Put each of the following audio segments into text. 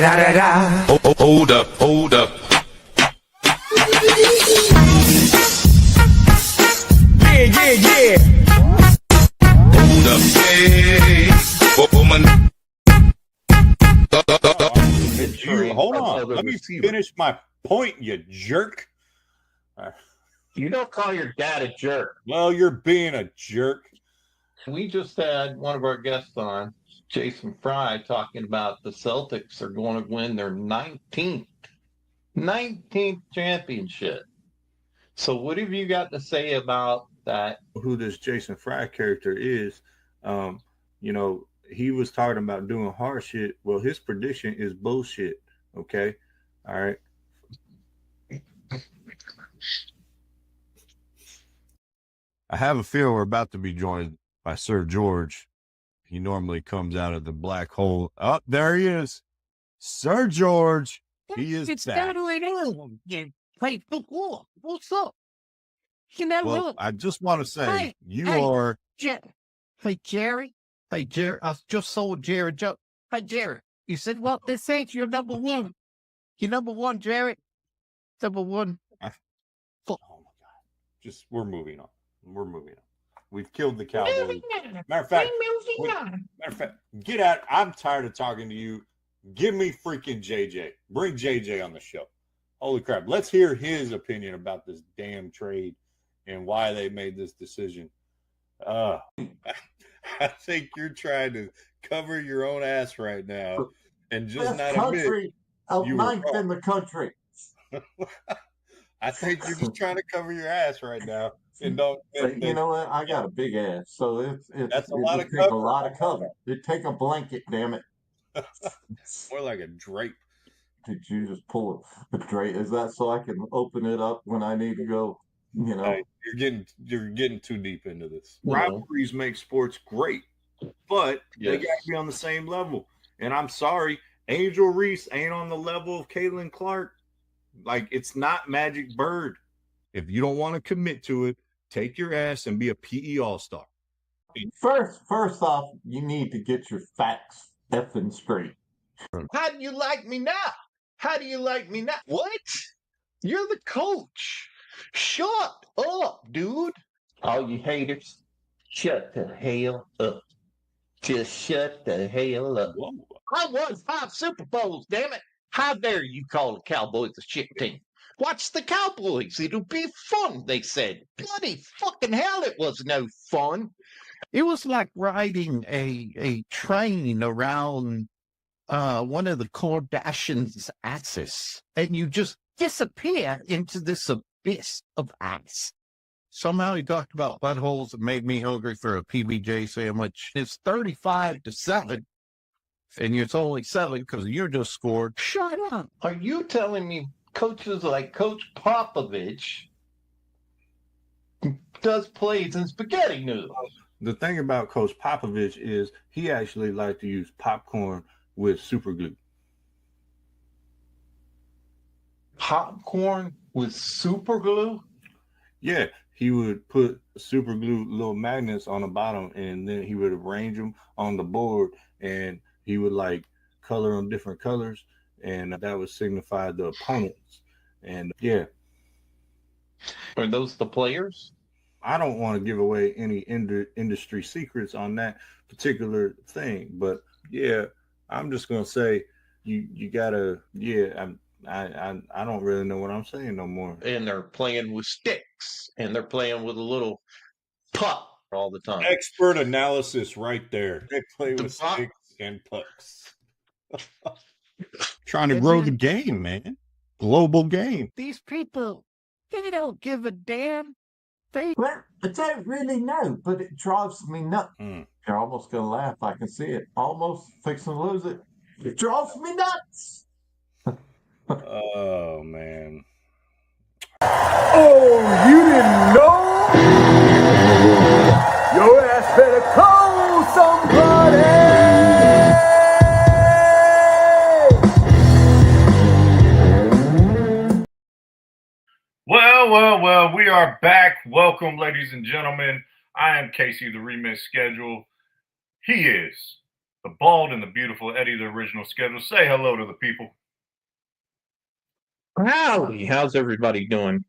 Hold up, hold up. Yeah. Hold up, hey, woman. Hold on. Let me finish my point, you jerk. You don't call your dad a jerk. Well, you're being a jerk. We just had one of our guests on, Jason Fry, talking about the Celtics are going to win their 19th championship. So what have you got to say about that? Who this Jason Fry character is, he was talking about doing hard shit. Well, his prediction is bullshit. Okay. All right. I have a feeling we're about to be joined by Sir George. He normally comes out of the black hole. Oh, there he is. Sir George. He is back. Play football. What's up? You know, well, I just want to say, Hey, Jerry. Hey, Jerry. I just saw Jerry joke. Hey, Jerry. You said, well, this ain't your number one. Your number one, Jerry. Number one. Oh, my God. We're moving on. We've killed the Cowboys. Matter of fact, get out. I'm tired of talking to you. Give me freaking JJ. Bring JJ on the show. Holy crap. Let's hear his opinion about this damn trade and why they made this decision. I think you're trying to cover your own ass right now and just not admit you were wrong. In the country. I think you're just trying to cover your ass right now. And don't. You know what? I got a big ass, so that's a lot of cover. A lot of cover. It take a blanket, damn it. More like a drape. Did you just pull a drape? Is that so I can open it up when I need to go? You know, hey, you're getting too deep into this. Rivalries make sports great, but they got to be on the same level. And I'm sorry, Angel Reese ain't on the level of Caitlin Clark. Like, it's not Magic Bird. If you don't want to commit to it, take your ass and be a PE All-Star. First off, you need to get your facts effing straight. How do you like me now? What? You're the coach. Shut up, dude. All you haters, shut the hell up. Just shut the hell up. Whoa. I won 5 Super Bowls, damn it. How dare you call the Cowboys a shit team? Watch the Cowboys. It'll be fun, they said. Bloody fucking hell, it was no fun. It was like riding a train around one of the Kardashians' asses, and you just disappear into this abyss of ice. Somehow he talked about buttholes that made me hungry for a PBJ sandwich. It's 35-7, and it's only 7 because you just scored. Shut up. Are you telling me coaches like Coach Popovich does plays in spaghetti noodles? The thing about Coach Popovich is he actually liked to use popcorn with super glue. Popcorn with super glue? Yeah, he would put super glue little magnets on the bottom, and then he would arrange them on the board, and he would like color them different colors, and that would signify the opponents. And yeah. Are those the players? I don't want to give away any industry secrets on that particular thing, but yeah, I'm just gonna say you gotta. Yeah, I don't really know what I'm saying no more. And they're playing with sticks, and they're playing with a little puck all the time. Expert analysis right there. They play with sticks and pucks. Trying to grow the game, man. Global game. These people, they don't give a damn. Well, I don't really know, but it drives me nuts. You're almost going to laugh. I can see it. Almost fixing to lose it. It drives me nuts. Oh, man. Oh, you didn't know? Your ass better call somebody. Well, we are back. Welcome, ladies and gentlemen. I am Casey, the Remix Schedule. He is the bald and the beautiful Eddie, the original schedule. Say hello to the people. Howdy, how's everybody doing?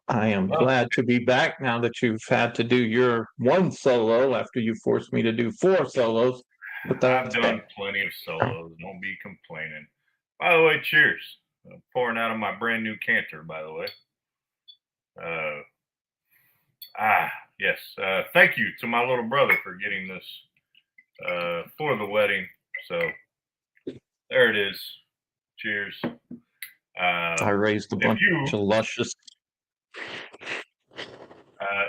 I am glad to be back now that you've had to do your one solo after you forced me to do 4 solos. But I've done plenty of solos. Don't be complaining. By the way, cheers. Pouring out of my brand new canter, by the way. Yes. Thank you to my little brother for getting this for the wedding. So there it is. Cheers. I raised a bunch of luscious.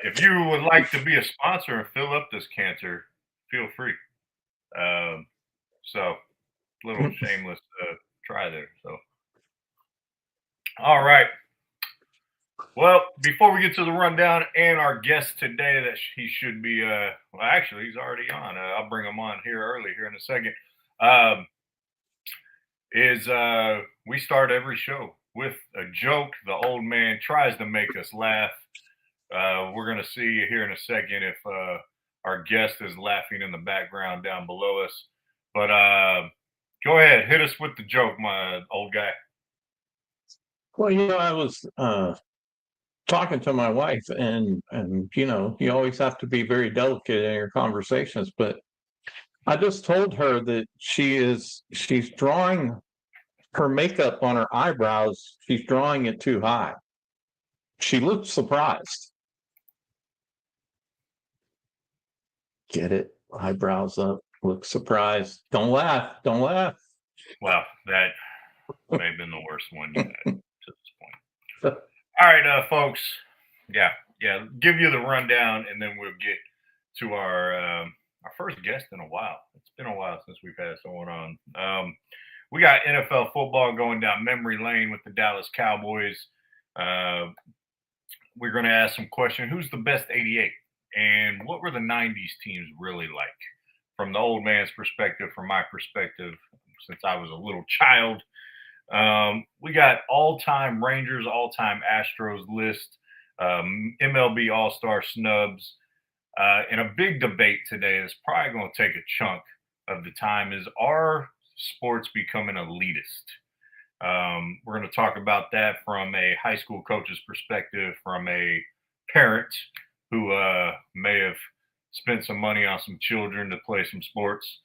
If you would like to be a sponsor and fill up this canter, feel free. So little shameless try there. So all right. Well, before we get to the rundown and our guest today, that he should be, well, actually, he's already on. I'll bring him on here in a second. We start every show with a joke. The old man tries to make us laugh. We're going to see here in a second if our guest is laughing in the background down below us. But go ahead, hit us with the joke, my old guy. Well, I was talking to my wife, and you always have to be very delicate in your conversations, but I just told her that she's drawing her makeup on her eyebrows. She's drawing it too high. She looked surprised. Get it? Eyebrows up, look surprised. Don't laugh. Well, that may have been the worst one yet to this point. All right, folks. Yeah. Give you the rundown, and then we'll get to our first guest in a while. It's been a while since we've had someone on. We got NFL football going down memory lane with the Dallas Cowboys. We're going to ask some questions. Who's the best 88? And what were the 90s teams really like? From the old man's perspective, from my perspective, since I was a little child. We got all-time Rangers, all-time Astros list, MLB All-Star snubs. And a big debate today is probably going to take a chunk of the time is, are sports becoming elitist? We're going to talk about that from a high school coach's perspective, from a parent who may have spent some money on some children to play some sports.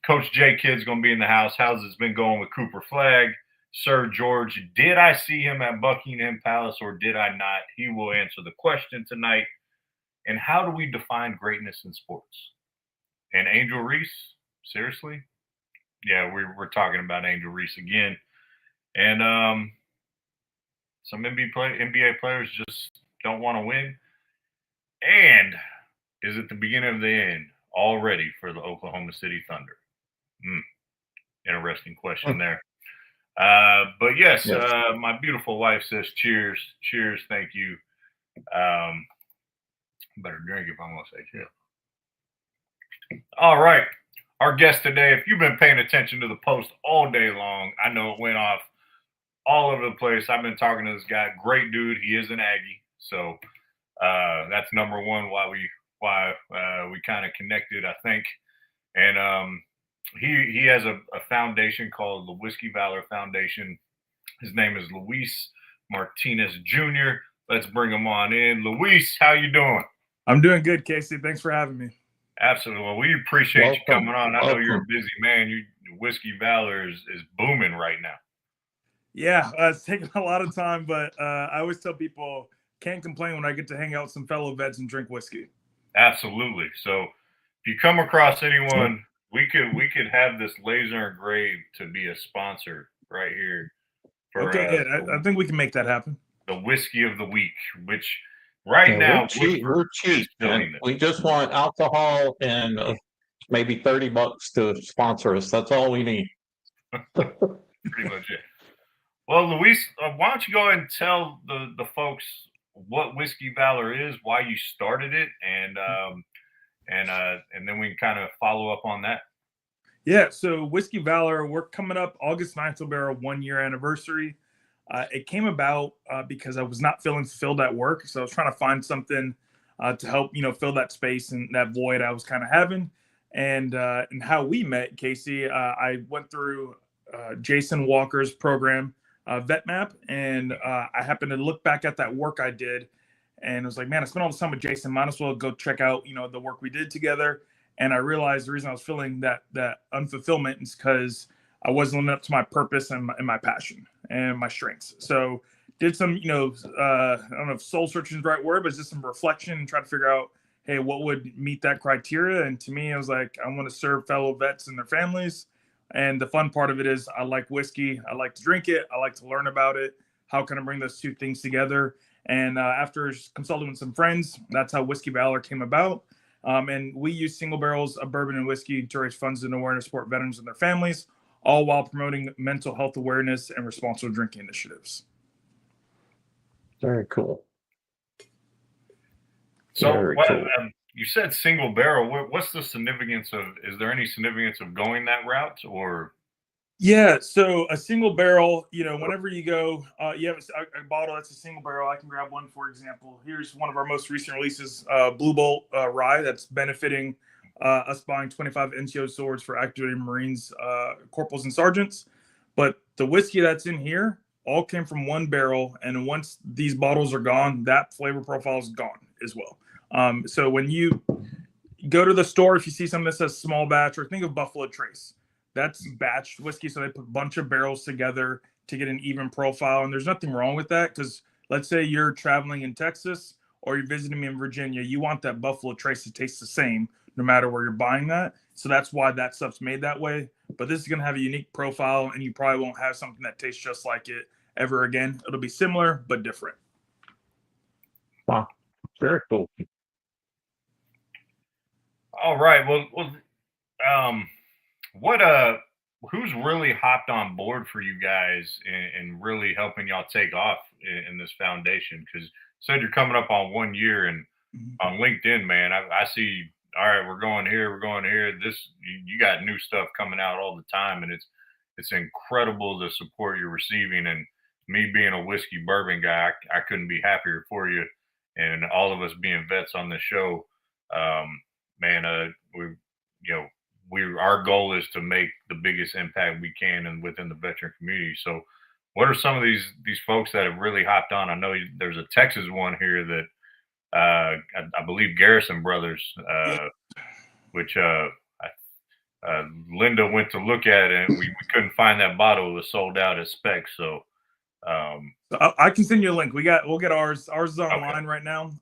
Coach J Kid's going to be in the house. How's it been going with Cooper Flagg? Sir George, did I see him at Buckingham Palace or did I not? He will answer the question tonight. And how do we define greatness in sports? And Angel Reese, seriously? Yeah, we're talking about Angel Reese again. And some NBA players just don't want to win. And is it the beginning of the end already for the Oklahoma City Thunder? Interesting question there. But yes, my beautiful wife says cheers. Cheers, thank you. Better drink if I'm going to say cheers. All right. Our guest today, if you've been paying attention to the post all day long, I know it went off all over the place. I've been talking to this guy. Great dude. He is an Aggie. So that's number one why we kind of connected, I think. And he has a foundation called the Whiskey Valor Foundation. His name is Luis Martinez Jr. Let's bring him on in. Luis, how you doing? I'm doing good, Casey. Thanks for having me. Absolutely. Well, we appreciate you coming on. I know you're a busy man. Whiskey Valor is booming right now. Yeah, it's taking a lot of time, but I always tell people can't complain when I get to hang out with some fellow vets and drink whiskey. Absolutely. So if you come across anyone, we could have this laser engraved to be a sponsor right here. Okay, I think we can make that happen. The whiskey of the week, which right now we're cheap. We just want alcohol and maybe $30 to sponsor us. That's all we need. Pretty much it. Well, Luis, why don't you go ahead and tell the folks what Whiskey Valor is, why you started it, and then we can kind of follow up on that. Yeah, so Whiskey Valor, we're coming up August 9th will be our 1-year anniversary. It came about because I was not feeling fulfilled at work, so I was trying to find something to help, fill that space and that void I was kind of having. and how we met, Casey. I went through Jason Walker's program, VetMap, and I happened to look back at that work I did, and I was like, man, I spent all this time with Jason. Might as well go check out, the work we did together. And I realized the reason I was feeling that unfulfillment is because I wasn't living up to my purpose and my passion and my strengths. So did some, I don't know if soul searching is the right word, but it's just some reflection and try to figure out, hey, what would meet that criteria? And to me, I was like, I want to serve fellow vets and their families. And the fun part of it is I like whiskey. I like to drink it. I like to learn about it. How can I bring those two things together? And after consulting with some friends, that's how Whiskey Valor came about. And we use single barrels of bourbon and whiskey to raise funds and awareness, support veterans and their families, all while promoting mental health awareness and responsible drinking initiatives. Very cool. So you said single barrel. What's the significance of, is there any significance of going that route or? Yeah, so a single barrel, whenever you go, you have a bottle that's a single barrel. I can grab one, for example. Here's one of our most recent releases, Blue Bolt Rye, that's benefiting us buying 25 NCO swords for active duty Marines, corporals and sergeants. But the whiskey that's in here all came from one barrel, and once these bottles are gone, that flavor profile is gone as well. So when you go to the store, if you see something that says small batch, or think of Buffalo Trace, that's batch whiskey. So they put a bunch of barrels together to get an even profile. And there's nothing wrong with that, because let's say you're traveling in Texas or you're visiting me in Virginia, you want that Buffalo Trace to taste the same no matter where you're buying that. So that's why that stuff's made that way. But this is going to have a unique profile, and you probably won't have something that tastes just like it ever again. It'll be similar, but different. Wow. Very cool. All right. Well, who's really hopped on board for you guys and really helping y'all take off in this foundation? Because you said you're coming up on 1 year, and on LinkedIn, man, I see, all right, we're going here. You got new stuff coming out all the time, and it's incredible the support you're receiving. And me being a whiskey bourbon guy, I couldn't be happier for you, and all of us being vets on the show. Our goal is to make the biggest impact we can and within the veteran community. So what are some of these folks that have really hopped on? I know there's a Texas one here that I believe Garrison Brothers, which Linda went to look at, and we couldn't find that bottle. It was sold out as specs. So I can send you a link. We'll get ours. Ours is online right now.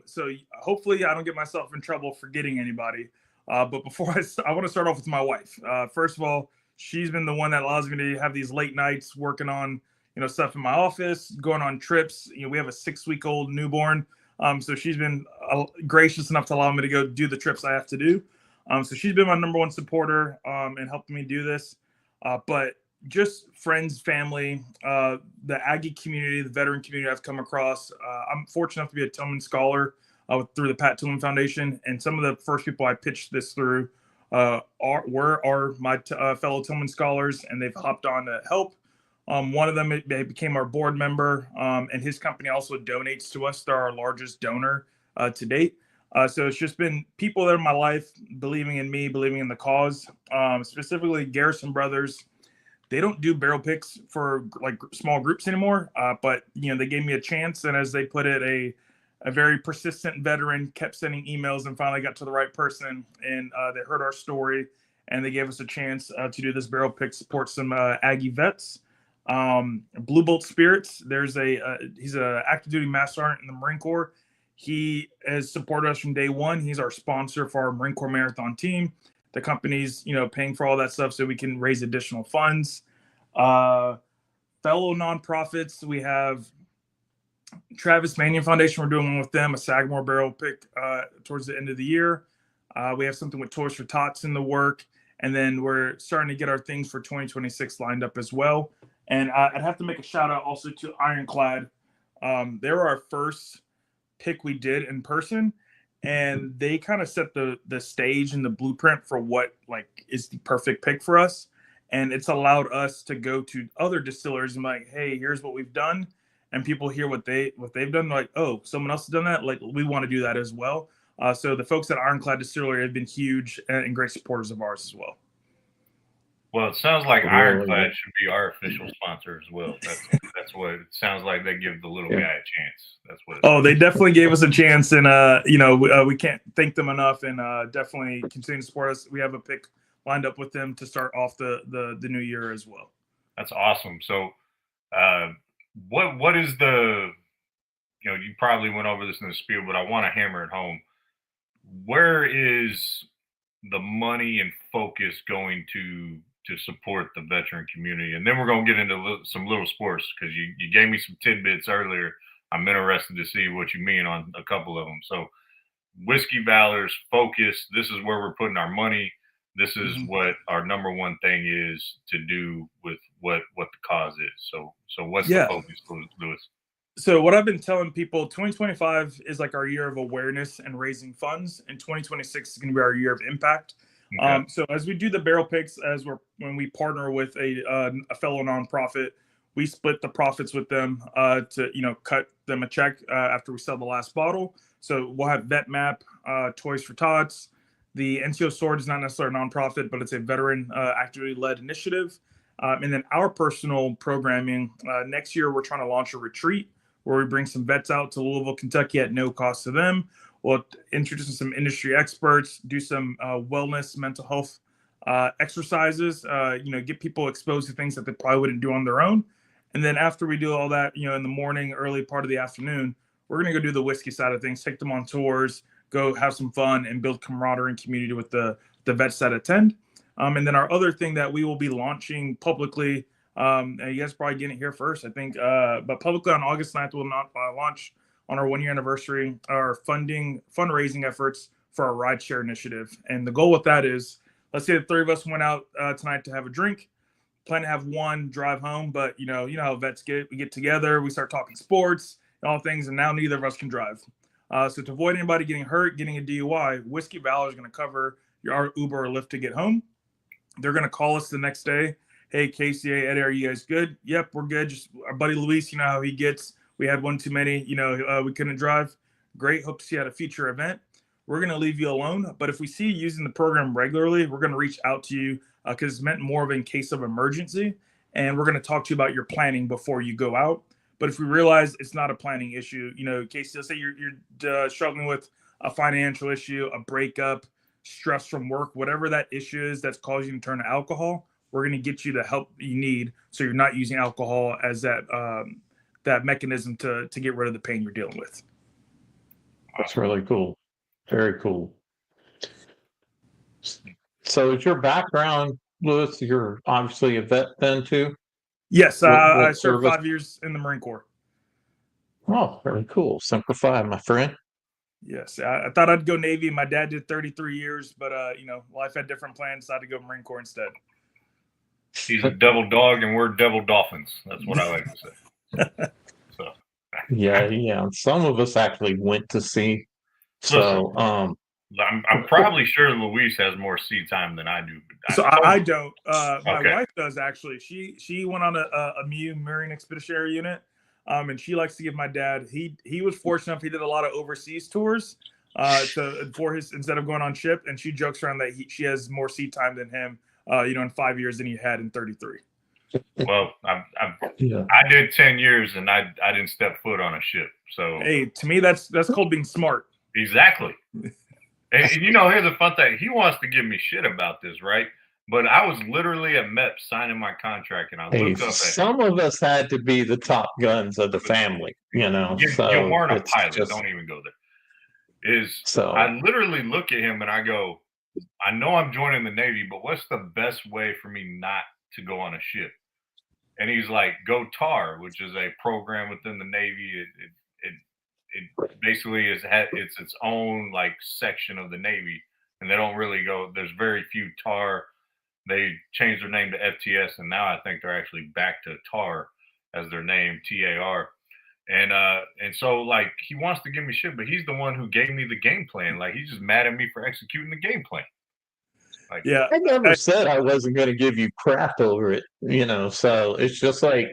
So hopefully I don't get myself in trouble forgetting anybody. But before I want to start off with my wife. First of all, she's been the one that allows me to have these late nights working on, stuff in my office, going on trips. We have a 6-week-old newborn. So she's been gracious enough to allow me to go do the trips I have to do. So she's been my number one supporter and helping me do this. But just friends, family, the Aggie community, the veteran community I've come across. I'm fortunate enough to be a Tillman Scholar through the Pat Tillman Foundation. And some of the first people I pitched this through were my fellow Tillman Scholars, and they've hopped on to help. One of them became our board member, and his company also donates to us. They're our largest donor to date. So it's just been people that are in my life believing in me, believing in the cause. Specifically, Garrison Brothers. They don't do barrel picks for like small groups anymore, but they gave me a chance, and as they put it, a very persistent veteran kept sending emails and finally got to the right person, and they heard our story, and they gave us a chance to do this barrel pick, support some Aggie vets. Blue Bolt Spirits, he's a active duty master sergeant in the Marine Corps. He has supported us from day one. He's our sponsor for our Marine Corps Marathon team. The company's, paying for all that stuff so we can raise additional funds. Fellow nonprofits, we have Travis Manion Foundation. We're doing one with them, a Sagamore barrel pick towards the end of the year. We have something with Toys for Tots in the work. And then we're starting to get our things for 2026 lined up as well. And I'd have to make a shout out also to Ironclad. They were our first pick we did in person. And they kind of set the stage and the blueprint for what is the perfect pick for us. And it's allowed us to go to other distilleries and be like, hey, here's what we've done. And people hear what they've done. Like, oh, someone else has done that. Like, we want to do that as well. So the folks at Ironclad Distillery have been huge and great supporters of ours as well. Well, it sounds like Ironclad should be our official sponsor as well. That's what it sounds like. They give the little guy a chance. That's what. They definitely gave us a chance, and we can't thank them enough. And definitely continue to support us. We have a pick lined up with them to start off the new year as well. That's awesome. So, what is the? You probably went over this in the spiel, but I want to hammer it home. Where is the money and focus going to support the veteran community? And then we're going to get into some little sports, because you gave me some tidbits earlier. I'm interested to see what you mean on a couple of them. So Whiskey Valor's focus, this is where we're putting our money. This is what our number one thing is to do with what the cause is. So what's the focus, Lewis? So what I've been telling people, 2025 is like our year of awareness and raising funds, and 2026 is going to be our year of impact. Okay. So as we do the barrel picks, when we partner with a fellow nonprofit, we split the profits with them to cut them a check after we sell the last bottle. So we'll have VetMap, Toys for Tots. The NCO Sword is not necessarily a nonprofit, but it's a veteran activity-led initiative. And then our personal programming, next year we're trying to launch a retreat where we bring some vets out to Louisville, Kentucky at no cost to them. We'll introduce some industry experts, do some wellness, mental health exercises, get people exposed to things that they probably wouldn't do on their own. And then after we do all that, in the morning, early part of the afternoon, we're going to go do the whiskey side of things, take them on tours, go have some fun and build camaraderie and community with the vets that attend. And then our other thing that we will be launching publicly, and you guys probably getting it here first, I think, but publicly on August 9th, we'll launch on our 1 year anniversary, our fundraising efforts for our rideshare initiative. And the goal with that is, let's say the three of us went out tonight to have a drink, plan to have one drive home, but you know how vets get, we get together, we start talking sports and all things, and now neither of us can drive. So to avoid anybody getting hurt, getting a DUI, Whiskey Valor is going to cover our Uber or Lyft to get home. They're going to call us the next day. Hey, KCA, Eddie, are you guys good? Yep, we're good. Just our buddy Luis, you know how he gets. We had one too many, we couldn't drive. Great. Hope to see you at a future event. We're going to leave you alone. But if we see you using the program regularly, we're going to reach out to you because it's meant more of in case of emergency. And we're going to talk to you about your planning before you go out. But if we realize it's not a planning issue, Casey, let's say you're struggling with a financial issue, a breakup, stress from work, whatever that issue is that's causing you to turn to alcohol, we're going to get you the help you need so you're not using alcohol as that mechanism to get rid of the pain you're dealing with. That's really cool. Very cool. So is your background, Lewis, you're obviously a vet then too? Yes, What I served service? 5 years in the Marine Corps. Oh, very cool. Simplify, my friend. Yes, I thought I'd go Navy. My dad did 33 years, but life had different plans. Decided to go Marine Corps instead. He's a devil dog, and we're devil dolphins. That's what I like to say. So. Yeah. Some of us actually went to sea. So, I'm probably sure Luis has more sea time than I do. So I don't. My wife does actually. She went on a MU Marine Expeditionary Unit, and she likes to give my dad. He was fortunate enough. He did a lot of overseas tours instead of going on ship, and she jokes around that she has more sea time than him. In 5 years than he had in 33. Well, I did 10 years and I didn't step foot on a ship. So hey, to me that's called being smart. Exactly. And here's the fun thing. He wants to give me shit about this, right? But I was literally at MEP signing my contract, and I looked up at some of us had to be the top guns of the family, You so weren't a pilot. Don't even go there. I literally look at him and I go, I know I'm joining the Navy, but what's the best way for me not to go on a ship? And he's like, go TAR, which is a program within the Navy. It basically it's its own like section of the Navy, and they don't really go. There's very few TAR. They changed their name to FTS, and now I think they're actually back to TAR as their name, TAR. And so like he wants to give me shit, but he's the one who gave me the game plan. Like he's just mad at me for executing the game plan. Like, I never said I wasn't going to give you crap over it, So it's just like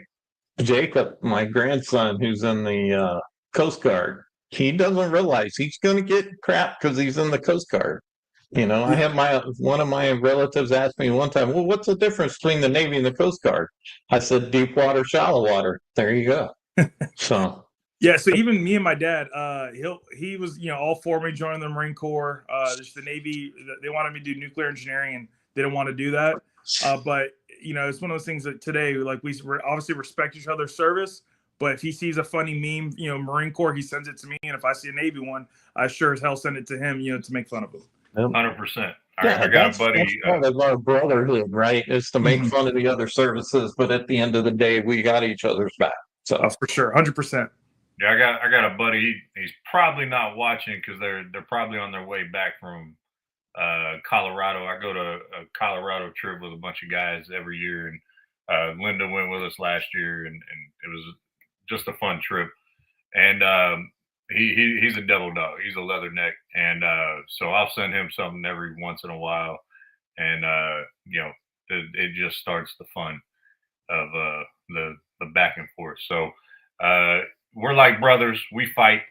Jacob, my grandson, who's in the Coast Guard. he doesn't realize he's going to get crap because he's in the Coast Guard. You know, I Yeah. have one of my relatives asked me one time, well, what's the difference between the Navy and the Coast Guard? I said, deep water, shallow water. There you go. So Yeah, so even me and my dad, he was, all for me joining the Marine Corps. Just the Navy, they wanted me to do nuclear engineering, and they didn't want to do that. But it's one of those things that today, like, we obviously respect each other's service. But if he sees a funny meme, Marine Corps, he sends it to me, and if I see a Navy one, I sure as hell send it to him, to make fun of him. 100%. yeah, I got a buddy. That's part of our brotherhood, right? Is to make Mhm. fun of the other services, but at the end of the day, we got each other's back. So For sure, 100%. Yeah, I got a buddy. He's probably not watching because they're probably on their way back from Colorado. I go to a Colorado trip with a bunch of guys every year, and Linda went with us last year, and it was just a fun trip. And he's a devil dog. He's a leatherneck, and so I'll send him something every once in a while, and it just starts the fun of the back and forth. So we're like brothers. We fight,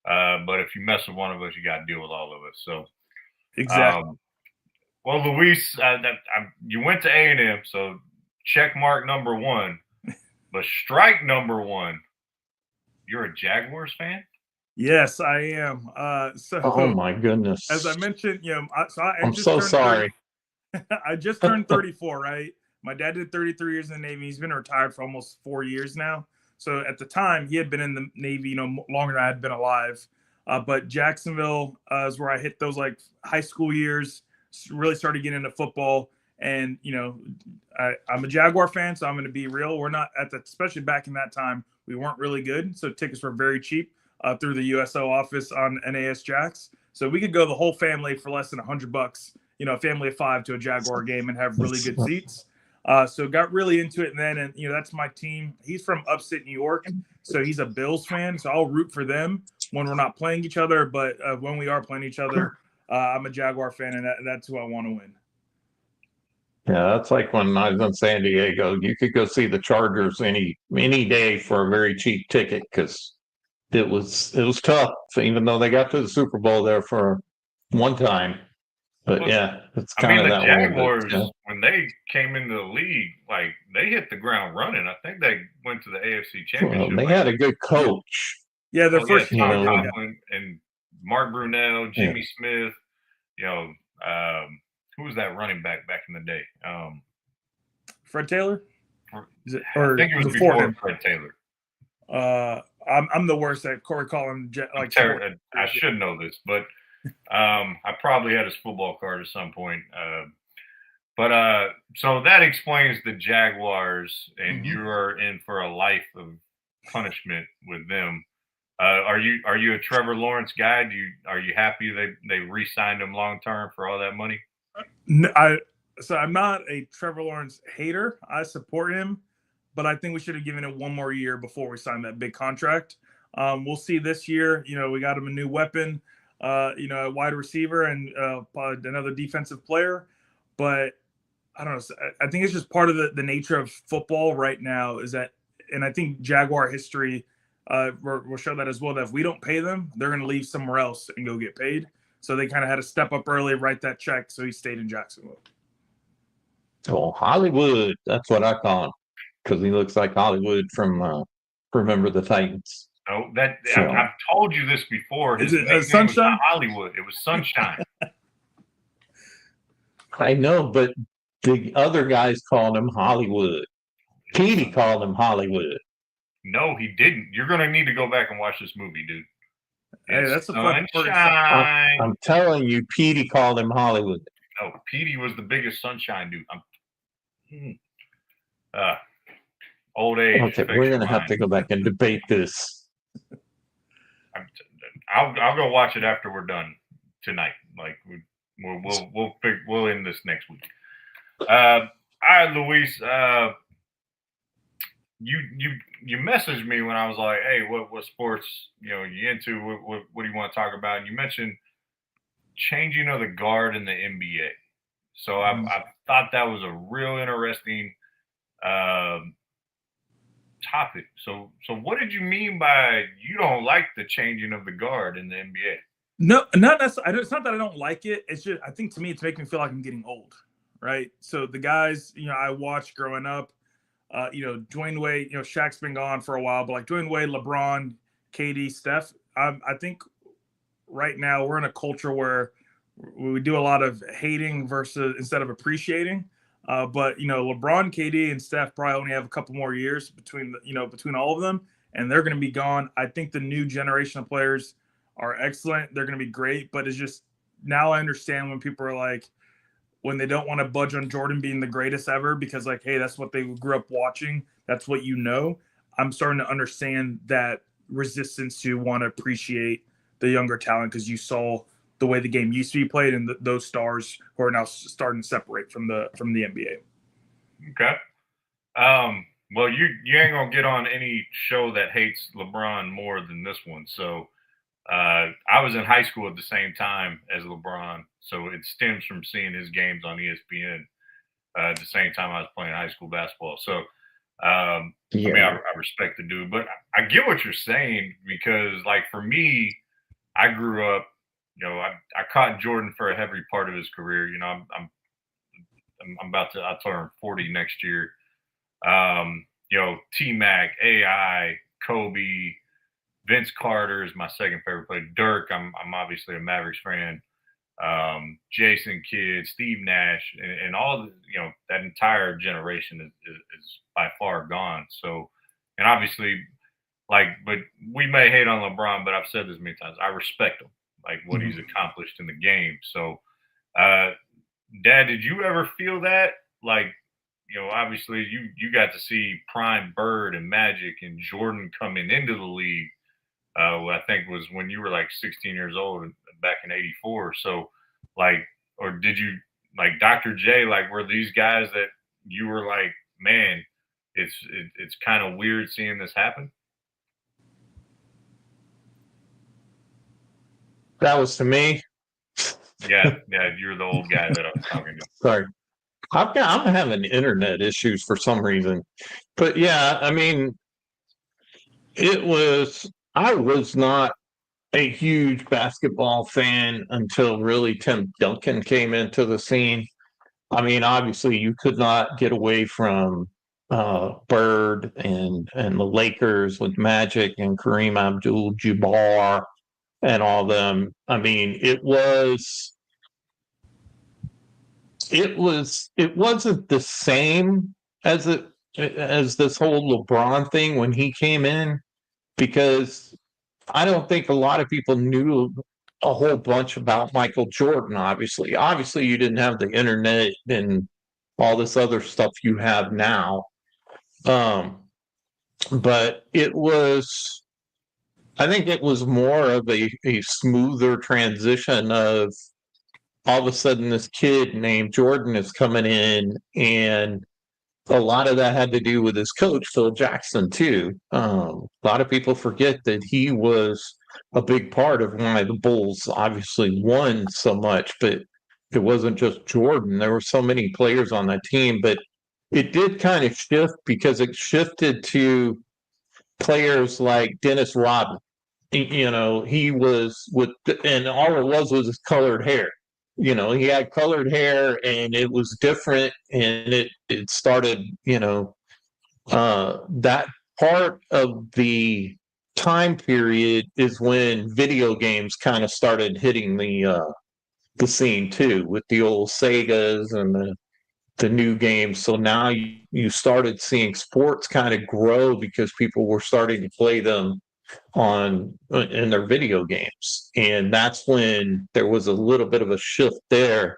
but if you mess with one of us, you got to deal with all of us. So Exactly. well, Luis, you went to A&M, so check mark number one, but strike number one. You're a Jaguars fan? Yes, I am. oh my goodness. As I mentioned, I'm so sorry. I just turned 34, right? My dad did 33 years in the Navy. He's been retired for almost 4 years now. So at the time, he had been in the Navy, longer than I had been alive. But Jacksonville is where I hit those like high school years, really started getting into football. And, I'm a Jaguar fan, so I'm going to be real. We're not especially back in that time, we weren't really good. So tickets were very cheap through the USO office on NAS Jacks. So we could go the whole family for less than $100, a family of 5 to a Jaguar game and have really good seats. So got really into it. And that's my team. He's from upstate New York, so he's a Bills fan. So I'll root for them when we're not playing each other. But when we are playing each other, I'm a Jaguar fan, and that's who I want to win. Yeah, that's like when I was in San Diego. You could go see the Chargers any day for a very cheap ticket because it was tough. So even though they got to the Super Bowl there for one time, but yeah, it's kind of the that Jaguars, way. when they came into the league, like they hit the ground running. I think they went to the AFC Championship. Well, they had a good coach. Yeah, their first Tom Coughlin and Mark Brunell, Jimmy Smith. Who was that running back in the day? Fred Taylor? I think it was before Fred Taylor. I'm the worst at recalling. I should know this, but I probably had his football card at some point. So that explains the Jaguars, and you are in for a life of punishment with them. Are you a Trevor Lawrence guy? Are you happy they re-signed him long term for all that money? No, I'm not a Trevor Lawrence hater. I support him, but I think we should have given it one more year before we signed that big contract. We'll see this year. We got him a new weapon, a wide receiver and another defensive player. But I don't know. I think it's just part of the nature of football right now is that, and I think Jaguar history will show that as well, that if we don't pay them, they're going to leave somewhere else and go get paid. So they kind of had to step up early, write that check. So he stayed in Jacksonville. Oh, Hollywood. That's what I call him because he looks like Hollywood from Remember the Titans. Oh, I've told you this before. His nickname was not Hollywood. It was Sunshine. I know, but the other guys called him Hollywood. Petey called him Hollywood. No, he didn't. You're going to need to go back and watch this movie, dude. Hey, that's a fun Sunshine. I'm telling you, Petey called him Hollywood. No, Petey was the biggest Sunshine dude. Old age. Okay, we're going to have to go back and debate this. I'll go watch it after we're done tonight. Like we'll end this next week. All right, Luis. You messaged me when I was like, hey, what sports you into? What do you want to talk about? And you mentioned changing of the guard in the NBA. So I thought that was a real interesting topic. So what did you mean by you don't like the changing of the guard in the NBA? No, not necessarily. It's not that I don't like it. It's just I think to me it's making me feel like I'm getting old, right? So the guys, I watched growing up, Dwayne Wade, Shaq's been gone for a while, but like Dwayne Wade, LeBron, KD, Steph. I think right now we're in a culture where we do a lot of hating versus instead of appreciating. But LeBron, KD, and Steph probably only have a couple more years between all of them, and they're going to be gone. I think the new generation of players are excellent. They're going to be great, but it's just now I understand when people are like, when they don't want to budge on Jordan being the greatest ever because like, hey, that's what they grew up watching. That's what I'm starting to understand that resistance to want to appreciate the younger talent because you saw the way the game used to be played and those stars who are now starting to separate from the NBA. Okay. Well, you ain't gonna get on any show that hates LeBron more than this one. So I was in high school at the same time as LeBron, so it stems from seeing his games on ESPN at the same time I was playing high school basketball. So I mean, I respect the dude, but I get what you're saying because, like, for me, I grew up. I caught Jordan for a heavy part of his career. I'm about to. I turn 40 next year. T-Mac, AI, Kobe, Vince Carter is my second favorite player. Dirk, I'm obviously a Mavericks fan. Jason Kidd, Steve Nash, and all that entire generation is by far gone. So, and obviously, but we may hate on LeBron, but I've said this many times. I respect him, like what he's accomplished in the game. So, Dad, did you ever feel that? Like, obviously you got to see prime Bird and Magic and Jordan coming into the league. I think was when you were like 16 years old back in '84. So, or did you like Dr. J? Like, were these guys that you were like, man, it's kind of weird seeing this happen? That was to me. Yeah, you're the old guy that I was talking to. Sorry. I'm having internet issues for some reason. But yeah, I mean, I was not a huge basketball fan until really Tim Duncan came into the scene. I mean, obviously, you could not get away from Bird and the Lakers with Magic and Kareem Abdul-Jabbar and all them. I mean, it wasn't the same as this whole LeBron thing when he came in because I don't think a lot of people knew a whole bunch about Michael Jordan. Obviously, you didn't have the internet and all this other stuff you have now. But I think it was more of a smoother transition of all of a sudden this kid named Jordan is coming in, and a lot of that had to do with his coach, Phil Jackson, too. A lot of people forget that he was a big part of why the Bulls obviously won so much, but it wasn't just Jordan. There were so many players on that team, but it did kind of shift because it shifted to players like Dennis Rodman. He was and all it was his colored hair. He had colored hair and it was different, and it started, that part of the time period is when video games kind of started hitting the scene too, with the old Segas and the new games. So now you started seeing sports kind of grow because people were starting to play them in their video games, and that's when there was a little bit of a shift there.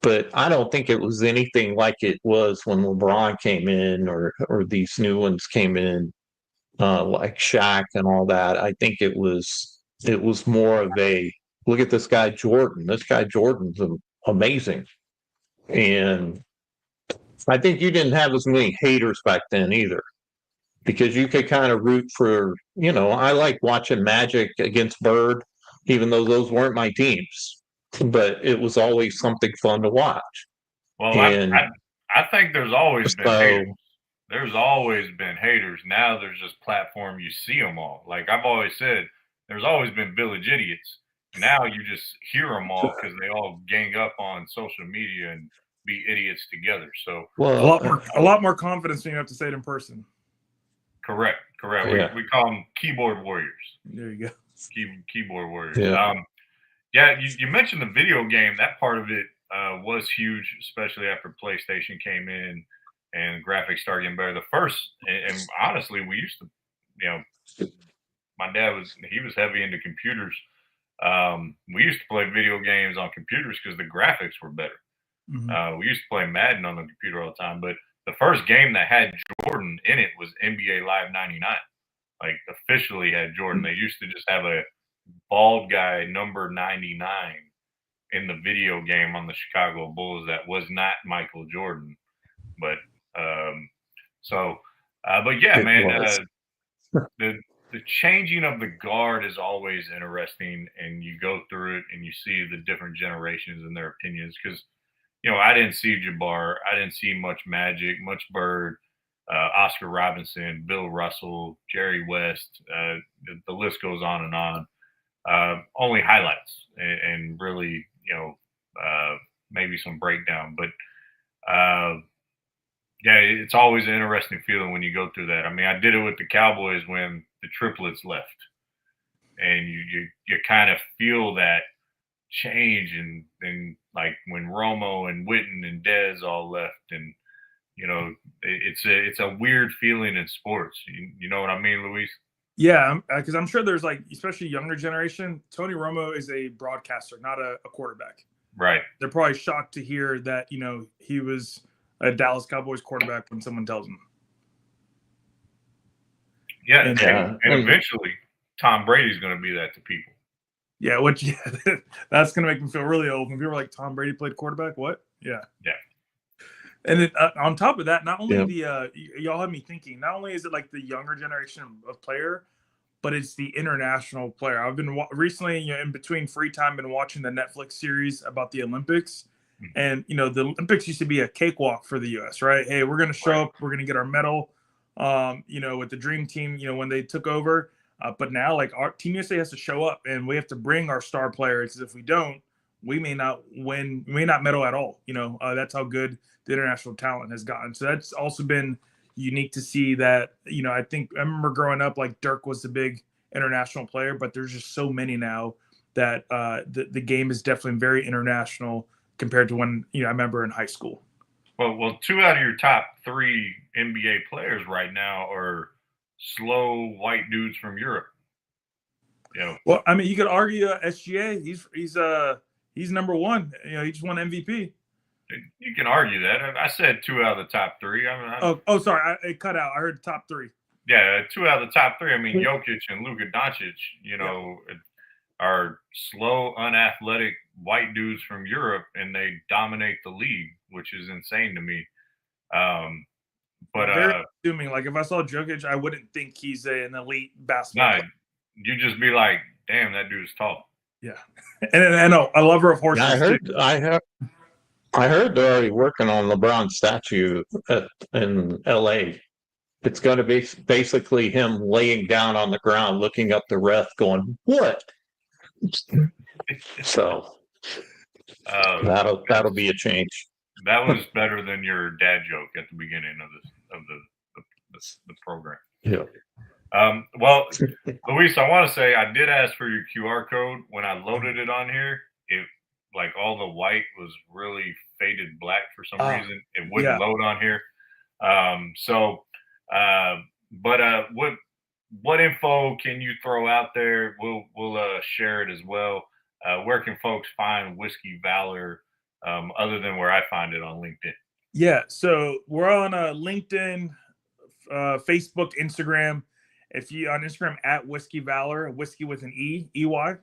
But I don't think it was anything like it was when LeBron came in or these new ones came in, like Shaq and all that. I think it was more of a look at this guy Jordan. This guy Jordan's amazing, and I think you didn't have as many haters back then either, because you could kind of root for, I like watching Magic against Bird, even though those weren't my teams, but it was always something fun to watch. Well, I think there's always been haters. there's always been haters. Now there's just platform. You see them all. Like I've always said, there's always been village idiots. Now you just hear them all because they all gang up on social media and be idiots together. So a lot more confidence when you have to say it in person. Correct. Yeah. We call them keyboard warriors. There you go. Keyboard warriors. Yeah. You mentioned the video game. That part of it was huge, especially after PlayStation came in and graphics started getting better. The first, and honestly, we used to, my dad was heavy into computers. We used to play video games on computers because the graphics were better. Mm-hmm. We used to play Madden on the computer all the time, but the first game that had Jordan in it was NBA Live 99. Like officially had Jordan. They used to just have a bald guy number 99 in the video game on the Chicago Bulls that was not Michael Jordan. But yeah, man, the changing of the guard is always interesting, and you go through it and you see the different generations and their opinions. Because I didn't see Jabbar, I didn't see much Magic, much Bird, Oscar Robinson, Bill Russell, Jerry West. The list goes on and on. Only highlights and really, maybe some breakdown, but yeah, it's always an interesting feeling when you go through that. I mean, I did it with the Cowboys when the triplets left, and you kind of feel that change, and like when Romo and Witten and Dez all left, and it's a weird feeling in sports. You know what I mean, Luis? Yeah, because I'm sure there's especially younger generation. Tony Romo is a broadcaster, not a quarterback. Right. They're probably shocked to hear that he was a Dallas Cowboys quarterback when someone tells them. Yeah, and eventually Tom Brady's going to be that to people. Yeah, that's going to make them feel really old. When people are like, Tom Brady played quarterback? What? Yeah. Yeah. And then on top of that, not only y'all have me thinking, not only is it like the younger generation of player, but it's the international player. I've been recently, in between free time, been watching the Netflix series about the Olympics. And, the Olympics used to be a cakewalk for the U.S., right? Hey, we're going to show up. We're going to get our medal, with the dream team, when they took over. But now, our Team USA has to show up, and we have to bring our star players. Because if we don't, we may not win. We may not medal at all. That's how good the international talent has gotten. So that's also been unique to see that, I remember growing up, Dirk was the big international player, but there's just so many now that the game is definitely very international compared to when, I remember in high school. Well, 2 out of your top 3 NBA players right now are slow white dudes from Europe. Well, I mean, you could argue SGA. He's number 1. He just won MVP. You can argue that. I said 2 out of the top 3. Sorry, it cut out. I heard top 3. Yeah, 2 out of the top 3. I mean, Jokic and Luka Doncic, are slow, unathletic white dudes from Europe, and they dominate the league, which is insane to me. But very assuming, if I saw Jokic, I wouldn't think he's an elite basketball player. You just be like, damn, that dude's tall. Yeah, and I know a lover of horses. Yeah, I heard they're already working on LeBron's statue in L.A. It's going to be basically him laying down on the ground, looking up the ref, going, "What?" So that'll be a change. That was better than your dad joke at the beginning of the program. Yeah. Well, Luis, I want to say I did ask for your QR code when I loaded it on here. It all the white was really faded black for some reason. It wouldn't load on here. What info can you throw out there? We'll share it as well. Where can folks find Whiskey Valor other than where I find it on LinkedIn? Yeah, so we're on LinkedIn, Facebook, Instagram. If you on Instagram at Whiskey Valor, whiskey with an EY,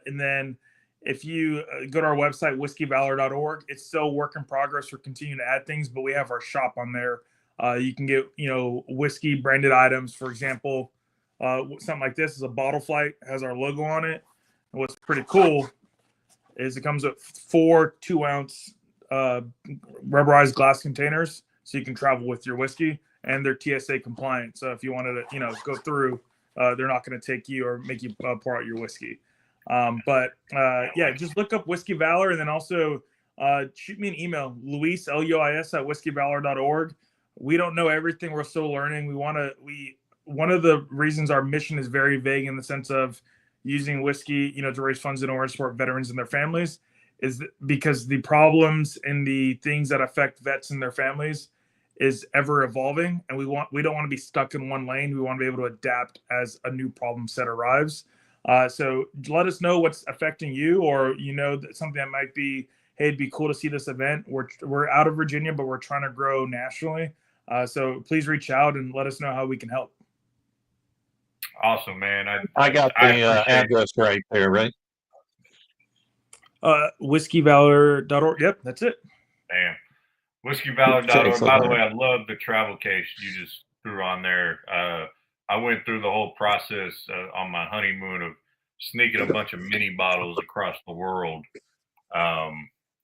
and then if you go to our website whiskeyvalor.org, it's still work in progress. We're continuing to add things, but we have our shop on there. You can get whiskey branded items. For example, something like this is a bottle flight, has our logo on it. And what's pretty cool is it comes with 4 2-ounce rubberized glass containers, so you can travel with your whiskey. and they're TSA compliant. So if you wanted to, go through, they're not going to take you or make you pour out your whiskey. Yeah, just look up Whiskey Valor, and then also shoot me an email, Luis, Luis at whiskeyvalor.org. We don't know everything. We're still learning. One of the reasons our mission is very vague in the sense of using whiskey, to raise funds in order to support veterans and their families, is because the problems and the things that affect vets and their families is ever evolving, and we don't want to be stuck in one lane. We want to be able to adapt as a new problem set arrives. So let us know what's affecting you, or that something that might be, hey, it'd be cool to see this event. We're out of Virginia, but we're trying to grow nationally. So please reach out and let us know how we can help. Awesome, man. I got the address right there, right? Whiskeyvalor.org. Yep, that's it. Damn. Whiskeyvalor.org. By the way, I love the travel case you just threw on there. I went through the whole process on my honeymoon of sneaking a bunch of mini bottles across the world.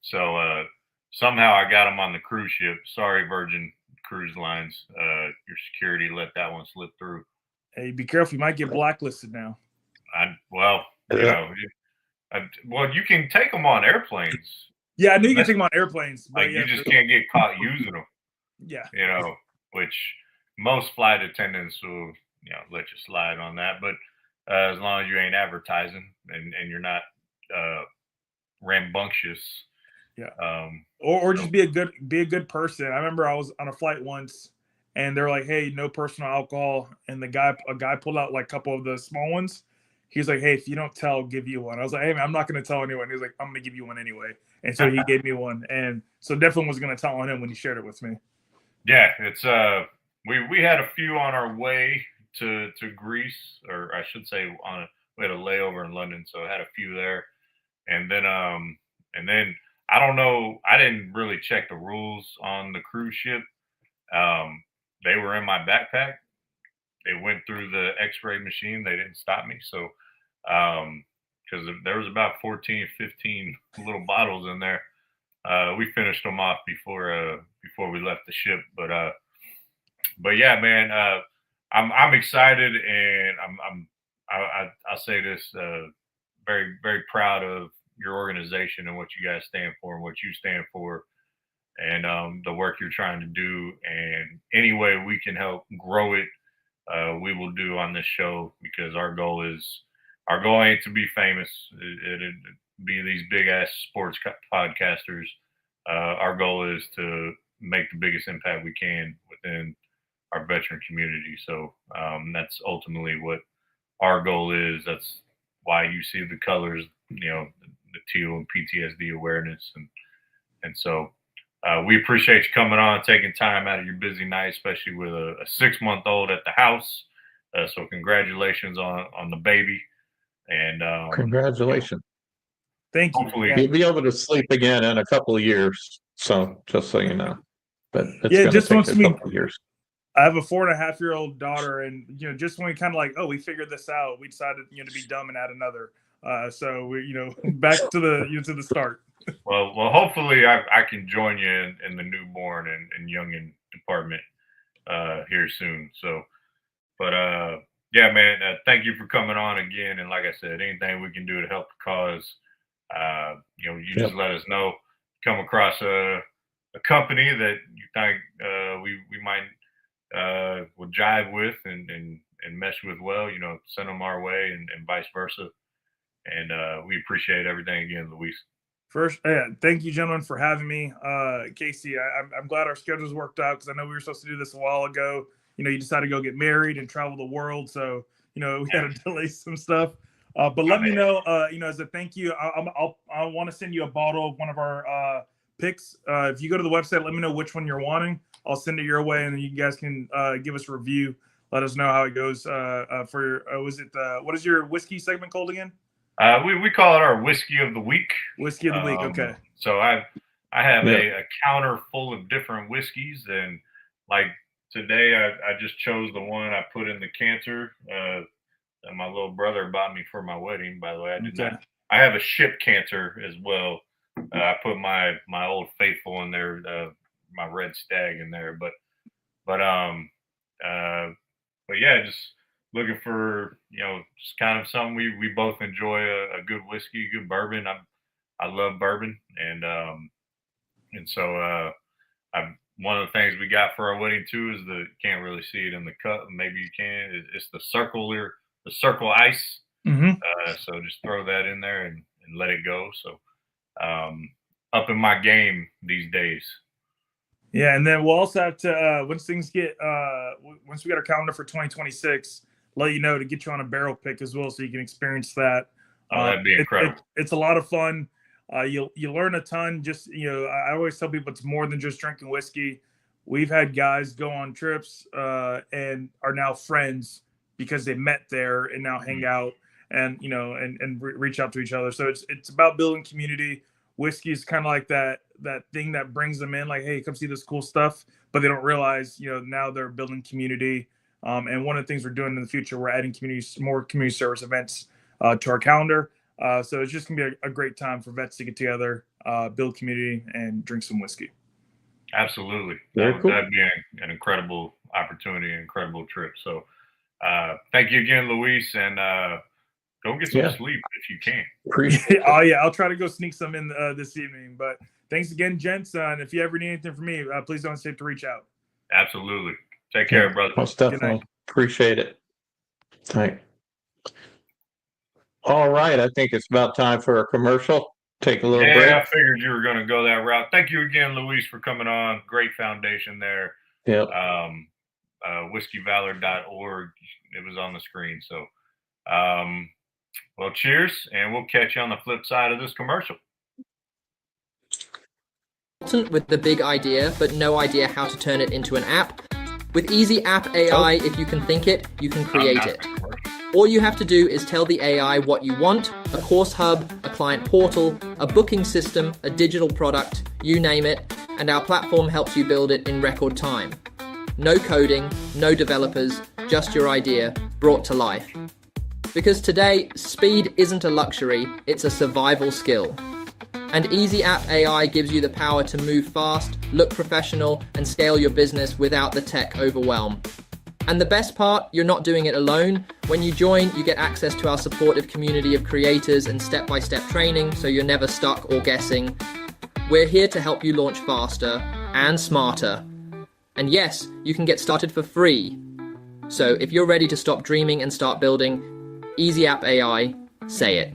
So somehow I got them on the cruise ship. Sorry, Virgin Cruise Lines. Your security let that one slip through. Hey, be careful. You might get blacklisted now. Well, you can take them on airplanes. Yeah, I knew you could take them on airplanes. But you just can't get caught using them. Yeah. Which most flight attendants will, let you slide on that. But as long as you ain't advertising and you're not rambunctious. Yeah. Or just be a good person. I remember I was on a flight once, and they're like, "Hey, no personal alcohol." And a guy pulled out like a couple of the small ones. He was like, "Hey, if you don't tell, I'll give you one." I was like, "Hey, man, I'm not going to tell anyone." He was like, "I'm going to give you one anyway." And so he gave me one. And so definitely was going to tell on him when he shared it with me. Yeah, it's we had a few on our way to Greece, or I should say we had a layover in London, so I had a few there. And then I don't know, I didn't really check the rules on the cruise ship. They were in my backpack. They went through the x-ray machine. They didn't stop me. So, because there was about 14, 15 little bottles in there. We finished them off before we left the ship. But yeah, man, I'm excited, and I'll say this, very, very proud of your organization and what you guys stand for and what you stand for, and the work you're trying to do. And any way we can help grow it, we will do on this show, because our goal ain't to be famous. It'd be these big ass sports podcasters. Our goal is to make the biggest impact we can within our veteran community. So that's ultimately what our goal is. That's why you see the colors, the teal and PTSD awareness. And so we appreciate you coming on, taking time out of your busy night, especially with a 6-month-old at the house. So congratulations on the baby. And congratulations. Thank you. Hopefully you'll be able to sleep again in a couple of years. So just so you know, but it's going to take a couple of years. I have a 4.5-year-old daughter, and just when we kind of like, we figured this out, we decided to be dumb and add another. So we back to the start. Well, hopefully I can join you in the newborn and youngin department here soon. So, but yeah, man, thank you for coming on again. And like I said, anything we can do to help the cause, you just let us know. Come across a company that you think we might will jive with and mesh with well, send them our way, and vice versa. And we appreciate everything again, Luis. First, thank you, gentlemen, for having me. Casey, I'm glad our schedules worked out, because I know we were supposed to do this a while ago. You decided to go get married and travel the world, so we had to delay some stuff. But let me know, as a thank you, I want to send you a bottle of one of our picks. If you go to the website, let me know which one you're wanting. I'll send it your way, and then you guys can give us a review. Let us know how it goes for your. What is your whiskey segment called again? We call it our whiskey of the week. Whiskey of the week. Okay. So I have a counter full of different whiskeys, and like today I just chose the one I put in the canter that my little brother bought me for my wedding. By the way, I did not. I have a ship canter as well. I put my old faithful in there, my red stag in there, but But but yeah, just looking for, just kind of something we both enjoy, a good whiskey, good bourbon. I love bourbon, and so one of the things we got for our wedding too is can't really see it in the cup. Maybe you can. It's the circle ice. Mm-hmm. So just throw that in there and let it go. So up in my game these days. Yeah, and then we'll also have to once we get our calendar for 2026, let you know to get you on a barrel pick as well, so you can experience that. Oh, that'd be incredible. It's a lot of fun. You learn a ton. Just I always tell people it's more than just drinking whiskey. We've had guys go on trips and are now friends because they met there and now hang out and reach out to each other. So it's about building community. Whiskey is kind of like that thing that brings them in, like, hey, come see this cool stuff, but they don't realize now they're building community. And one of the things we're doing in the future, we're adding more community service events to our calendar. So it's just gonna be a great time for vets to get together, build community, and drink some whiskey. Absolutely. Very cool. That'd be an incredible opportunity, an incredible trip. So thank you again, Luis, and go get some sleep if you can. Appreciate Oh yeah, I'll try to go sneak some in this evening. But thanks again, gents. And if you ever need anything from me, please don't hesitate to reach out. Absolutely. Take care, brother. Most definitely. Appreciate it. All right. All right. I think it's about time for a commercial. Take a little break. I figured you were going to go that route. Thank you again, Luis, for coming on. Great foundation there. Yep. whiskeyvalor.org. It was on the screen. So, well, cheers, and we'll catch you on the flip side of this commercial. With the big idea, but no idea how to turn it into an app? With Easy App AI, if you can think it, you can create it. All you have to do is tell the AI what you want: a course hub, a client portal, a booking system, a digital product, you name it, and our platform helps you build it in record time. No coding, no developers, just your idea brought to life. Because today, speed isn't a luxury, it's a survival skill. And Easy App AI gives you the power to move fast, look professional, and scale your business without the tech overwhelm. And the best part, you're not doing it alone. When you join, you get access to our supportive community of creators and step-by-step training, so you're never stuck or guessing. We're here to help you launch faster and smarter. And yes, you can get started for free. So if you're ready to stop dreaming and start building, Easy App AI, say it.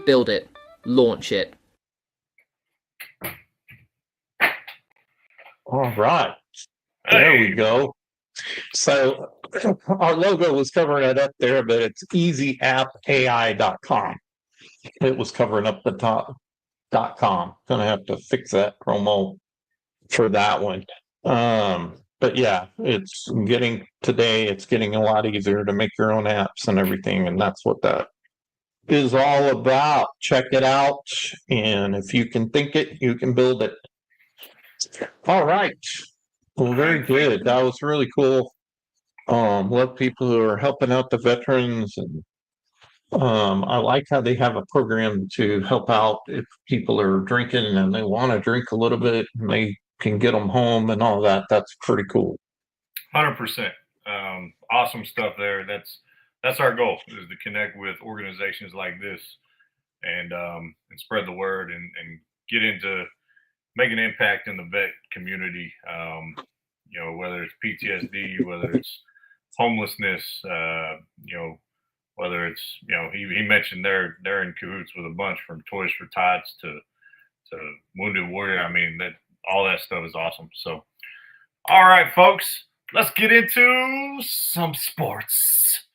Build it. Launch it. All right. There we go. So our logo was covering it up there, but it's easyappai.com. It was covering up the top .com. Gonna have to fix that promo for that one. But yeah, it's getting a lot easier to make your own apps and everything, and that's what that is all about. Check it out, and if you can think it, you can build it. All right. Well, very good. That was really cool. Love people who are helping out the veterans, and I like how they have a program to help out if people are drinking and they want to drink a little bit and they can get them home and all that. That's pretty cool. 100%. Awesome stuff there. That's our goal, is to connect with organizations like this and spread the word and get into make an impact in the vet community. Whether it's PTSD, whether it's homelessness, whether it's, he mentioned they're in cahoots with a bunch, from Toys for Tots to Wounded Warrior. I mean, all that stuff is awesome. So, all right, folks, let's get into some sports.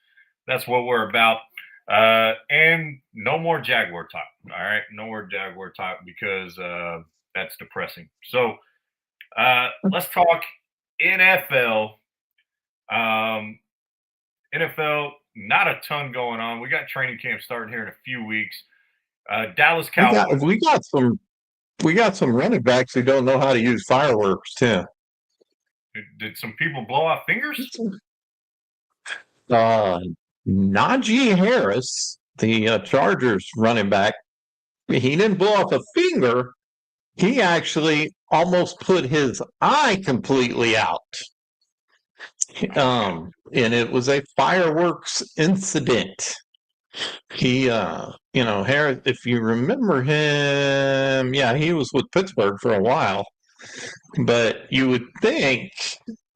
That's what we're about. And no more Jaguar talk. All right. No more Jaguar talk, because that's depressing. So let's talk NFL. NFL, not a ton going on. We got training camp starting here in a few weeks. Dallas Cowboys. We got some running backs who don't know how to use fireworks too. Did some people blow out fingers? Najee Harris, the Chargers running back, he didn't blow off a finger. He actually almost put his eye completely out. And it was a fireworks incident. He, Harris, if you remember him, yeah, he was with Pittsburgh for a while. But you would think,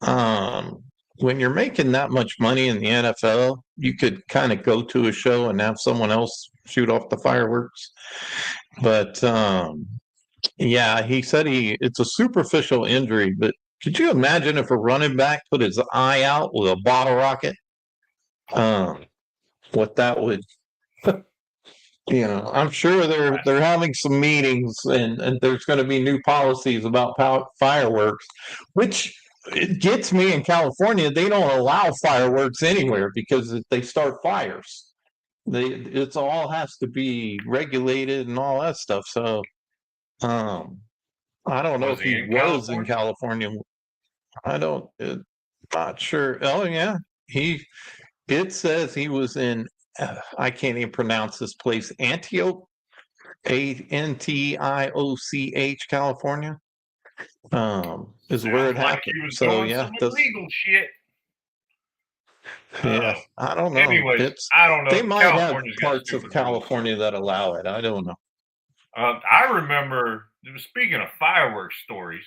when you're making that much money in the NFL, you could kind of go to a show and have someone else shoot off the fireworks. But yeah, he said it's a superficial injury. But could you imagine if a running back put his eye out with a bottle rocket? What that would, I'm sure they're having some meetings, and there's going to be new policies about fireworks, which it gets me. In California, they don't allow fireworks anywhere because if they start fires. It's all has to be regulated and all that stuff. So, I don't know Was if he he in was in California? California. I don't, not sure. Oh yeah, it says he was in. I can't even pronounce this place. Antioch, Antioch, California. Is where it Sounds like happened. he was So doing yeah, some illegal shit. yeah. I don't know. Anyways, I don't They know. might have California's got parts of stupid rules. California that allow it. I don't know. I remember, speaking of fireworks stories,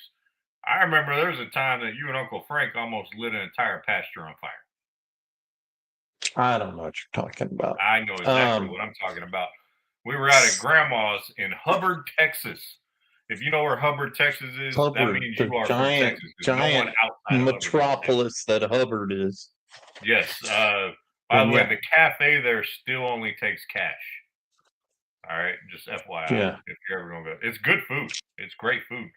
I remember there was a time that you and Uncle Frank almost lit an entire pasture on fire. I don't know what you're talking about. I know exactly what I'm talking about. We were out at Grandma's in Hubbard, Texas. If you know where Hubbard, Texas is, that Hubbard, means the you are from Texas. There's no one outside of metropolis that Hubbard is. Yes. By the way, yeah. the cafe there still only takes cash. All right, just FYI. Yeah. If you're ever gonna go, it's good food. It's great food.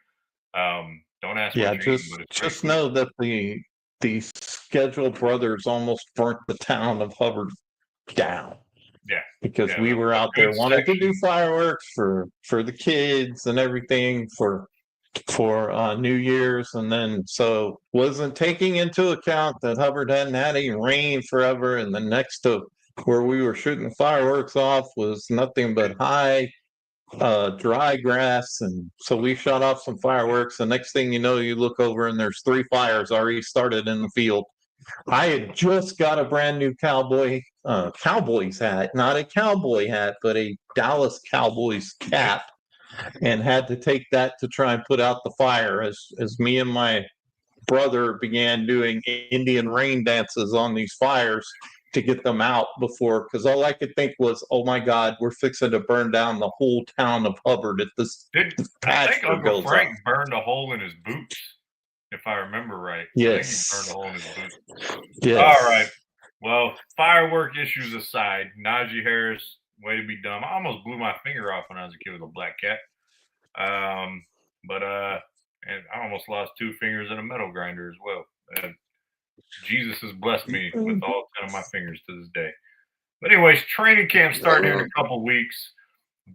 Don't ask Yeah, what you're eating, but it's just great food. know that the Schedule brothers almost burnt the town of Hubbard down. Yeah, because we were out there wanted to do fireworks for the kids and everything for New Year's, and then so wasn't taking into account that Hubbard hadn't had any rain forever, and the next to where we were shooting fireworks off was nothing but high dry grass, and so we shot off some fireworks. The next thing you know, you look over and there's 3 fires already started in the field. I had just got a brand new Cowboys hat, not a cowboy hat, but a Dallas Cowboys cap, and had to take that to try and put out the fire as me and my brother began doing Indian rain dances on these fires to get them out before, because all I could think was, oh my God, we're fixing to burn down the whole town of Hubbard if this I think Uncle goes Frank up. burned a hole in his boots, if I remember right. Yes. I think he burned a hole in his boots. Yes. All right. Well, firework issues aside, Najee Harris, way to be dumb. I almost blew my finger off when I was a kid with a black cat. And I almost lost 2 fingers and a metal grinder as well. Jesus has blessed me with all 10 of my fingers to this day. But anyways, training camp starting here in a couple weeks.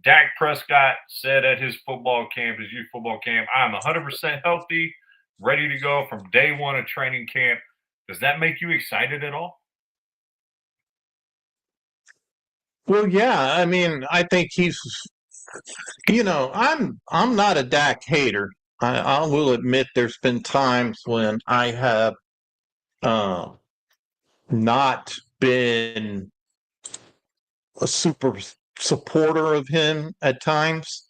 Dak Prescott said at his football camp, his youth football camp, I'm 100% healthy, ready to go from day 1 of training camp. Does that make you excited at all? Well, yeah. I mean, I think he's, I'm not a Dak hater. I will admit there's been times when I have not been a super supporter of him at times.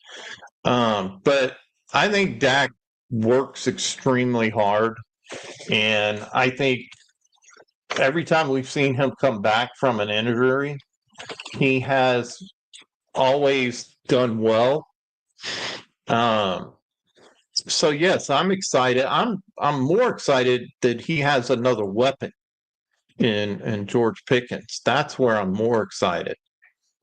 But I think Dak works extremely hard. And I think every time we've seen him come back from an injury, he has always done well. So yes, I'm excited. I'm more excited that he has another weapon in George Pickens. That's where I'm more excited.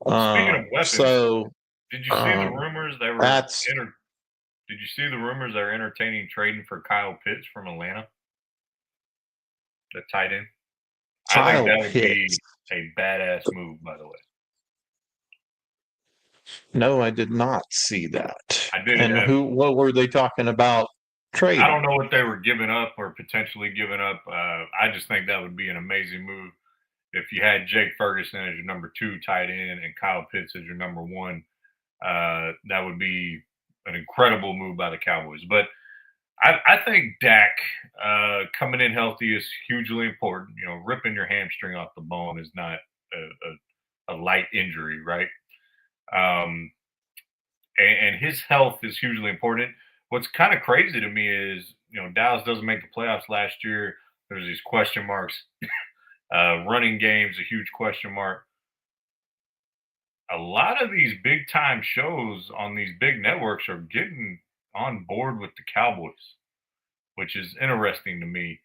Speaking of weapons, so did you see the rumors they were Did you see the rumors they're entertaining trading for Kyle Pitts from Atlanta? The tight end. I think that would be a badass move, by the way. No, I did not see that. I did. And what were they talking about trading? I don't know what they were giving up or potentially giving up. I just think that would be an amazing move if you had Jake Ferguson as your number 2 tight end and Kyle Pitts as your number 1. That would be an incredible move by the Cowboys. But I think Dak coming in healthy is hugely important. You know, ripping your hamstring off the bone is not a light injury, right? Um, and his health is hugely important. What's kind of crazy to me is, you know, Dallas doesn't make the playoffs last year. There's these question marks. Running game's a huge question mark. A lot of these big time shows on these big networks are getting on board with the Cowboys, which is interesting to me.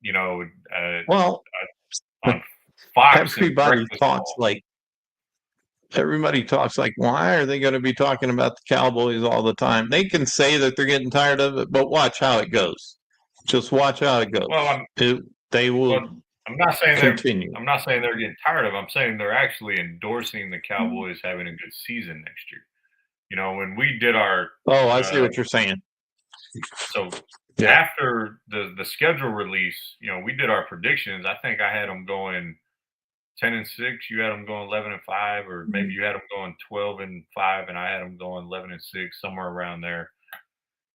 You know, Well, on Fox and everybody Breakfast talks Ball. like why are they going to be talking about the Cowboys all the time? They can say that they're getting tired of it, but watch how it goes. Just watch how it goes. Well, They will I'm not saying continue. I'm not saying they're getting tired of it. I'm saying they're actually endorsing the Cowboys having a good season next year. You know, when we did our Oh, I see what you're saying. so Yeah. after the schedule release, you know, we did our predictions. I think I had them going 10-6. You had them going 11-5, or maybe you had them going 12-5, and I had them going 11-6, somewhere around there.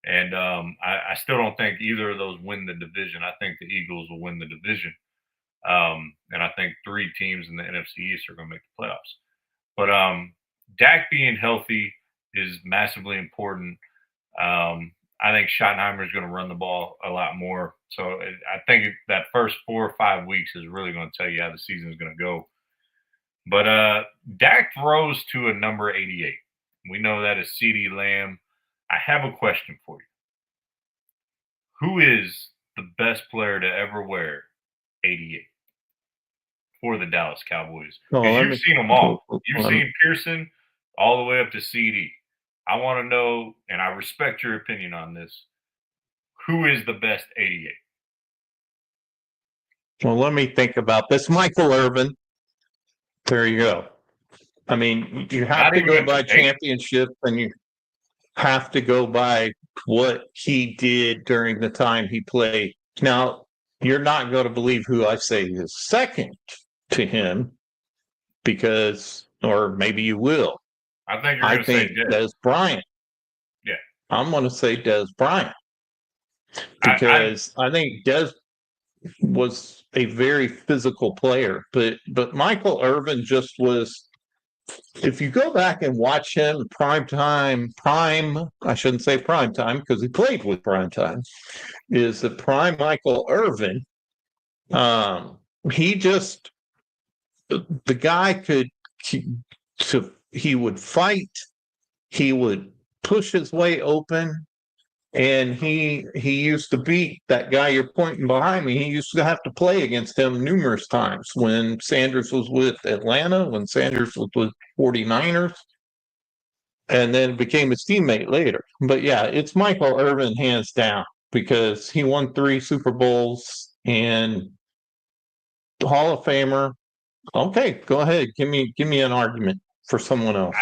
And I still don't think either of those win the division. I think the Eagles will win the division. And I think 3 teams in the NFC East are going to make the playoffs. But Dak being healthy is massively important. I think Schottenheimer is going to run the ball a lot more. So I think that first 4 or 5 weeks is really going to tell you how the season is going to go. But Dak throws to a number 88. We know that is CeeDee Lamb. I have a question for you. Who is the best player to ever wear 88 for the Dallas Cowboys? Because you've seen them all. You've seen Pearson all the way up to CD. I want to know, and I respect your opinion on this, who is the best 88? Well, let me think about this. Michael Irvin. There you go. I mean, you have Not to even go a by debate. championship, and you have to go by what he did during the time he played. Now, you're not going to believe who I say is second to him, because, or maybe you will. I think you're going to say Dez. Dez Bryant. Yeah. I'm going to say Dez Bryant, because I think Dez was a very physical player, but Michael Irvin just was. If you go back and watch him I shouldn't say prime time because he played with prime time, is the prime Michael Irvin. He just, the guy he would fight, he would push his way open, and he used to beat that guy you're pointing behind me. He used to have to play against him numerous times when Sanders was with Atlanta, when Sanders was with 49ers, and then became his teammate later. But yeah, it's Michael Irvin hands down, because he won 3 Super Bowls and Hall of Famer. Okay, go ahead. Give me an argument for someone else.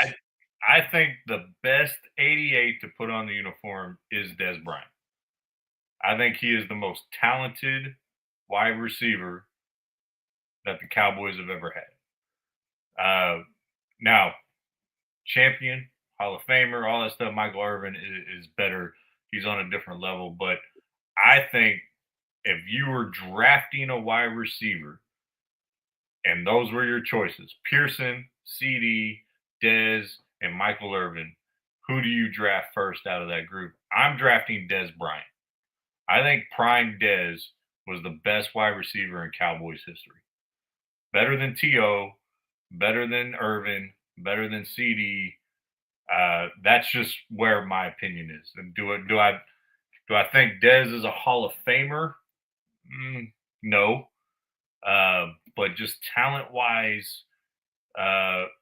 I think the best 88 to put on the uniform is Dez Bryant. I think he is the most talented wide receiver that the Cowboys have ever had. Now, champion, Hall of Famer, all that stuff, Michael Irvin is better. He's on a different level. But I think if you were drafting a wide receiver and those were your choices, Pearson, CD, Dez, and Michael Irvin, who do you draft first out of that group? I'm drafting Dez Bryant. I think prime Dez was the best wide receiver in Cowboys history. Better than T.O., better than Irvin, better than CD. That's just where my opinion is. And do I think Dez is a Hall of Famer? No. But just talent-wise,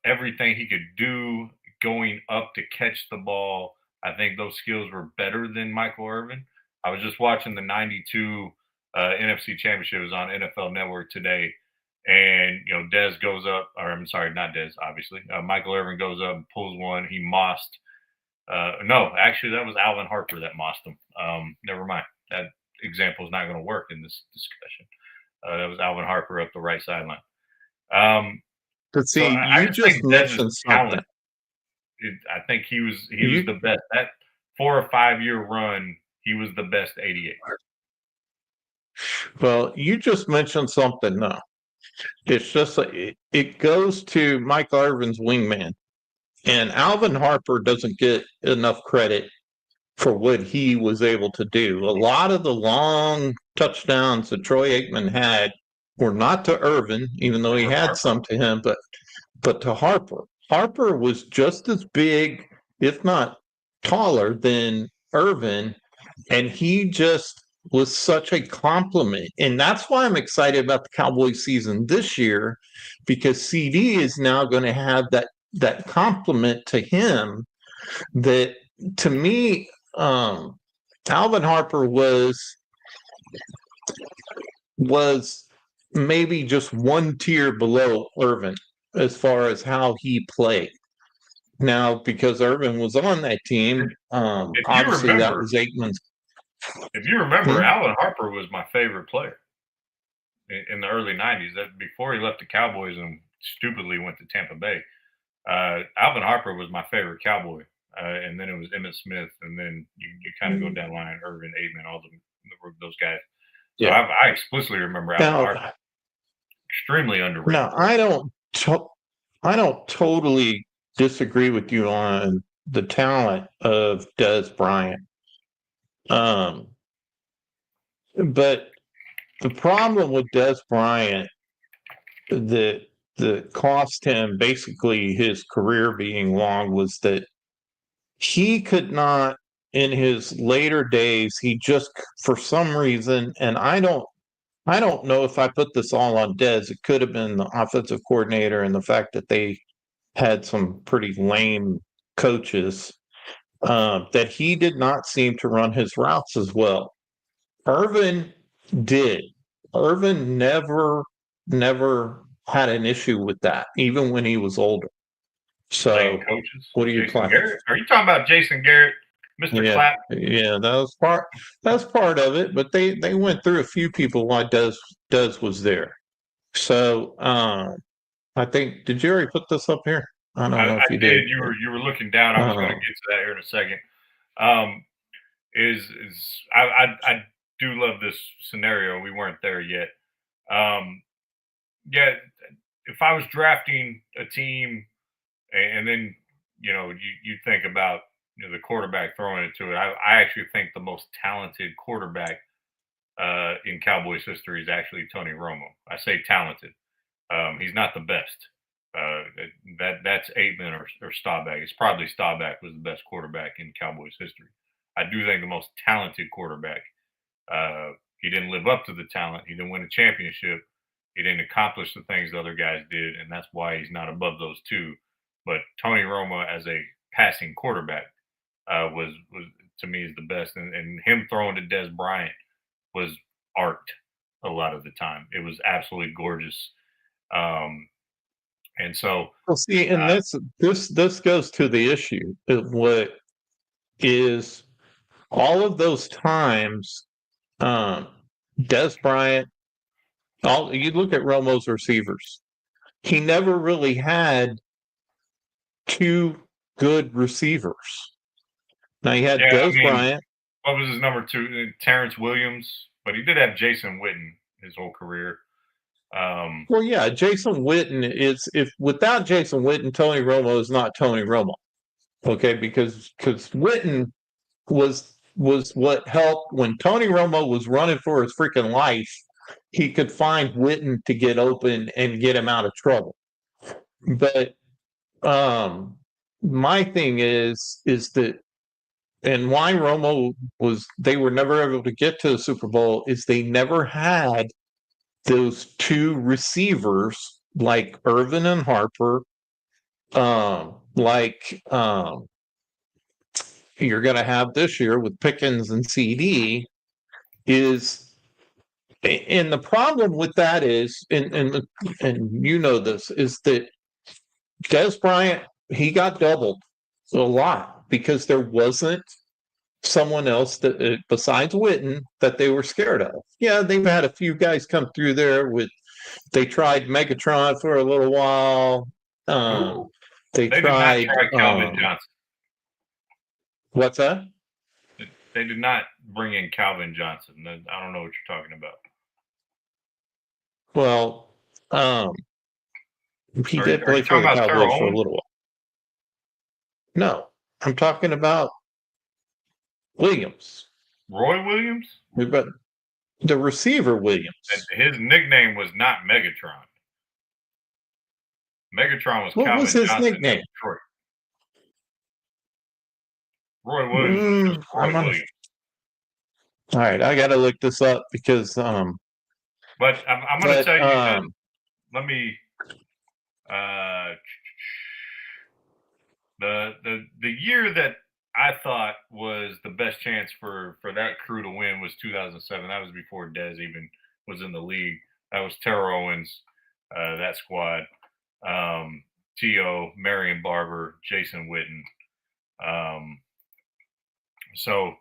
everything he could do going up to catch the ball, I think those skills were better than Michael Irvin. I was just watching the 92 NFC Championship. It was on NFL Network today. And, you know, Dez goes up, or I'm sorry, not Dez, obviously. Michael Irvin goes up and pulls one. He mossed. No, actually, that was Alvin Harper that mossed him. Never mind. That example is not going to work in this discussion. That was Alvin Harper up the right sideline. But see, so I you just mentioned something. I think he was the best. That 4 or 5 year run he was the best 88. Well, you just mentioned something now. It's just it goes to Mike Irvin's wingman, and Alvin Harper doesn't get enough credit for what he was able to do. A lot of the long touchdowns that Troy Aikman had were not to Irvin, even though he had some to him, but to Harper. Harper was just as big, if not taller, than Irvin, and he just was such a compliment. And that's why I'm excited about the Cowboys season this year, because CD is now going to have that compliment to him that, to me, Alvin Harper was maybe just one tier below Irvin as far as how he played. Now, because Irvin was on that team, obviously that was Aikman's. If you remember, Alvin Harper was my favorite player in the early 90s. That before he left the Cowboys and stupidly went to Tampa Bay. Alvin Harper was my favorite Cowboy. And then it was Emmitt Smith, and then you kind of go down the line, Irvin, Aikman, all those guys. So yeah. I explicitly remember Alvin Harper. Extremely underrated. Now, I don't totally disagree with you on the talent of Dez Bryant. But the problem with Dez Bryant that cost him basically his career being long was that he could not, in his later days, he just, for some reason, and I don't know if I put this all on Dez. It could have been the offensive coordinator and the fact that they had some pretty lame coaches, that he did not seem to run his routes as well. Irvin did. Irvin never had an issue with that, even when he was older. So, what do you claim? Are you talking about Jason Garrett, Mr. Clapp? Yeah, that's part of it. But they went through a few people while Dez was there. So, I think, did you already put this up here? I don't know if you did. You were looking down. I was going to get to that here in a second. I do love this scenario. We weren't there yet. Yeah, if I was drafting a team, and then you think about the quarterback throwing it to it. I actually think the most talented quarterback in Cowboys history is actually Tony Romo. I say talented. He's not the best. That's Aikman or Staubach. It's probably Staubach was the best quarterback in Cowboys history. I do think the most talented quarterback. He didn't live up to the talent. He didn't win a championship. He didn't accomplish the things the other guys did, and that's why he's not above those two. But Tony Romo as a passing quarterback was to me is the best, and him throwing to Dez Bryant was art a lot of the time. It was absolutely gorgeous. And so, well, see, and this goes to the issue of what is all of those times. Dez Bryant, you look at Romo's receivers. He never really had two good receivers. Now he had Dez Bryant. What was his number two? Terrence Williams, but he did have Jason Witten his whole career. Well, yeah, Jason Witten is, if without Jason Witten, Tony Romo is not Tony Romo. Okay, because Witten was what helped when Tony Romo was running for his freaking life. He could find Witten to get open and get him out of trouble. But my thing is that, and why Romo they were never able to get to the Super Bowl is they never had those two receivers like Irvin and Harper, you're going to have this year with Pickens and CD and the problem with that is, and you know this, is that Dez Bryant, he got doubled a lot because there wasn't someone else that besides Witten that they were scared of. Yeah, they've had a few guys come through there they tried Megatron for a little while. They tried Calvin Johnson. What's that? They They did not bring in Calvin Johnson. I don't know what you're talking about. Well, he did Are play you for talking the about Terrell Cowboys for a Owens? little while. No, I'm talking about Williams. Roy Williams? But the receiver Williams. His nickname was not Megatron. Megatron was What Calvin was his Johnson nickname? in Detroit. Roy Williams was just Roy Williams. All right, I got to look this up because But I'm going to tell you that. Let me. The year that I thought was the best chance for that crew to win was 2007. That was before Dez even was in the league. That was Terrell Owens, that squad. T.O., Marion Barber, Jason Witten. So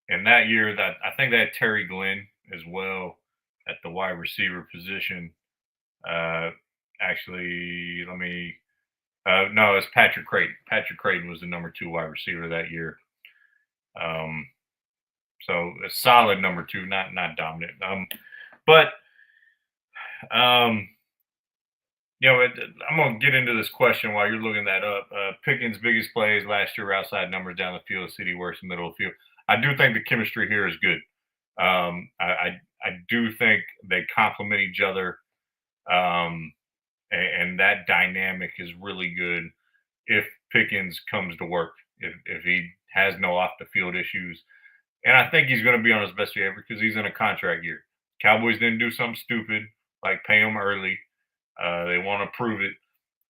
in that year, that I think they had Terry Glenn as well at the wide receiver position. Actually, let me. No, it's Patrick Creighton. Patrick Creighton was the number 2 wide receiver that year. So a solid number 2, not dominant. You know, I'm going to get into this question while you're looking that up. Pickens' biggest plays last year were outside numbers down the field, City works in the middle of the field. I do think the chemistry here is good. I do think they complement each other. And that dynamic is really good if Pickens comes to work, if he has no off the field issues. And I think he's going to be on his best behavior because he's in a contract year. Cowboys didn't do something stupid like pay him early. They want to prove it.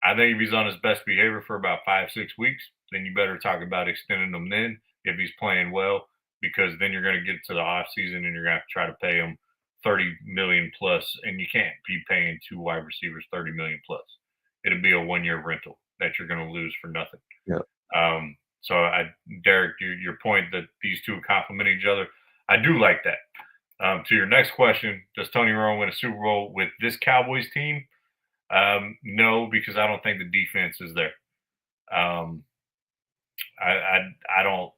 I think if he's on his best behavior for about 5-6 weeks, then you better talk about extending him then if he's playing well, because then you're going to get to the off season and you're going to have to try to pay him $30 million plus, and you can't be paying 2 wide receivers $30 million plus. It'll be a 1-year rental that you're going to lose for nothing. Yeah. So Derek, your point that these two complement each other, I do like that. To your next question, does Tony Romo win a Super Bowl with this Cowboys team? No, because I don't think the defense is there. I don't.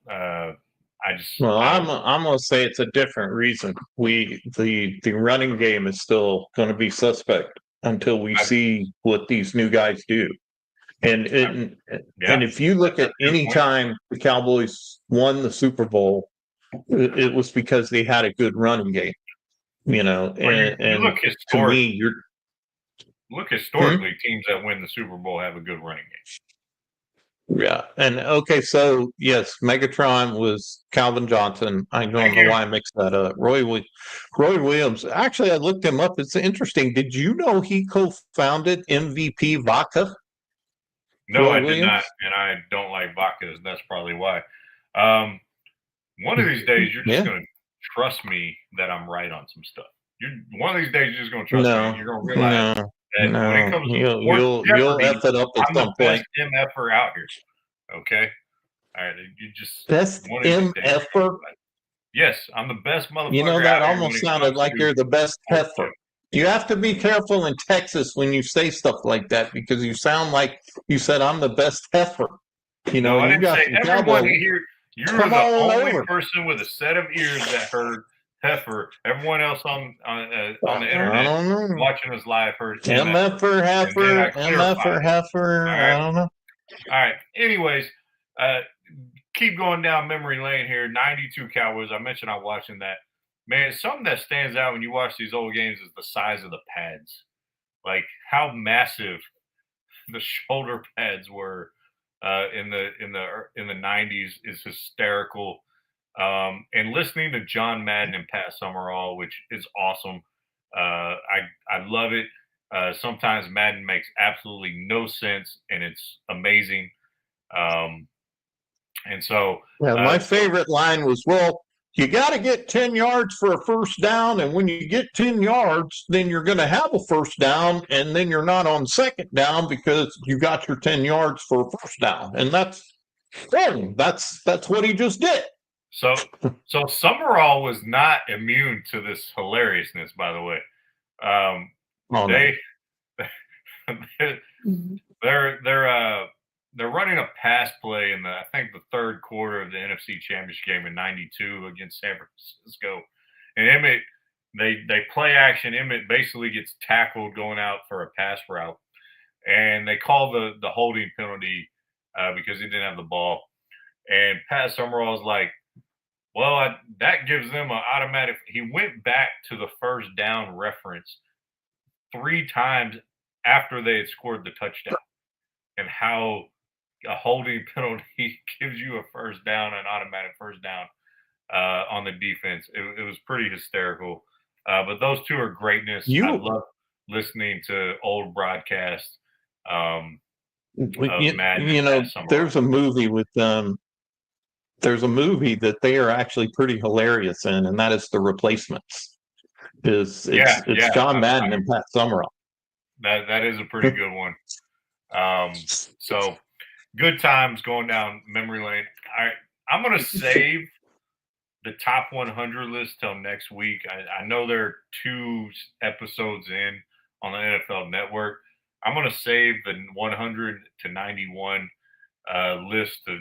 I just. Well, I I'm going to say it's a different reason. The running game is still going to be suspect until we see what these new guys do. And if you look at any time the Cowboys won the Super Bowl, it was because they had a good running game. You know, you look to me, look historically, teams that win the Super Bowl have a good running game. Yeah, and okay, so yes, Megatron was Calvin Johnson. I don't know why I mixed that up. Roy Williams. Actually, I looked him up. It's interesting. Did you know he co-founded MVP Vodka? No, Roy I Williams? did not, and I don't like vodkas. That's probably why. One of these days, you're just going to trust me that I'm right on some stuff. One of these days, you're just going to trust me. You're going to realize that when it comes to you'll F it up at I'm some the best point. MFer out here. Okay, all right. You just Best MFer. Yes, I'm the best motherfucker. You know, that out here almost sounded like you're the best heifer. You have to be careful in Texas when you say stuff like that because you sound like you said I'm the best heifer. You know, no, I you didn't got say some everyone cowboy. here. You're Come the on only over. person with a set of ears that heard heifer. Everyone else on the I internet don't know. watching us live heard MFer, heifer, MFer, heifer. Right. I don't know. All right. Anyways, keep going down memory lane here. 92 Cowboys. I mentioned I'm watching that. Man, something that stands out when you watch these old games is the size of the pads. Like how massive the shoulder pads were in the 90s is hysterical. And listening to John Madden and Pat Summerall, which is awesome. I love it. Sometimes Madden makes absolutely no sense, and it's amazing. And so, my favorite line was, well, you got to get 10 yards for a first down. And when you get 10 yards, then you're going to have a first down. And then you're not on second down because you got your 10 yards for a first down. And that's what he just did. So Summerall was not immune to this hilariousness, by the way. Their they're running a pass play in I think the third quarter of the NFC Championship game in '92 against San Francisco, and Emmett they play action. Emmett basically gets tackled going out for a pass route, and they call the holding penalty because he didn't have the ball. And Pat Summerall is like, well, that gives them an automatic. He went back to the first down reference 3 times after they had scored the touchdown, and how a holding penalty gives you a first down, an automatic first down on the defense. It was pretty hysterical. But those two are greatness. I love listening to old broadcasts. There's a movie with there's a movie that they are actually pretty hilarious in, and that is The Replacements. It's John Madden and Pat Summerall. That is a pretty good one. So good times going down memory lane. I'm going to save the top 100 list till next week. I know there are 2 episodes in on the NFL Network. I'm going to save the 100 to 91 list of,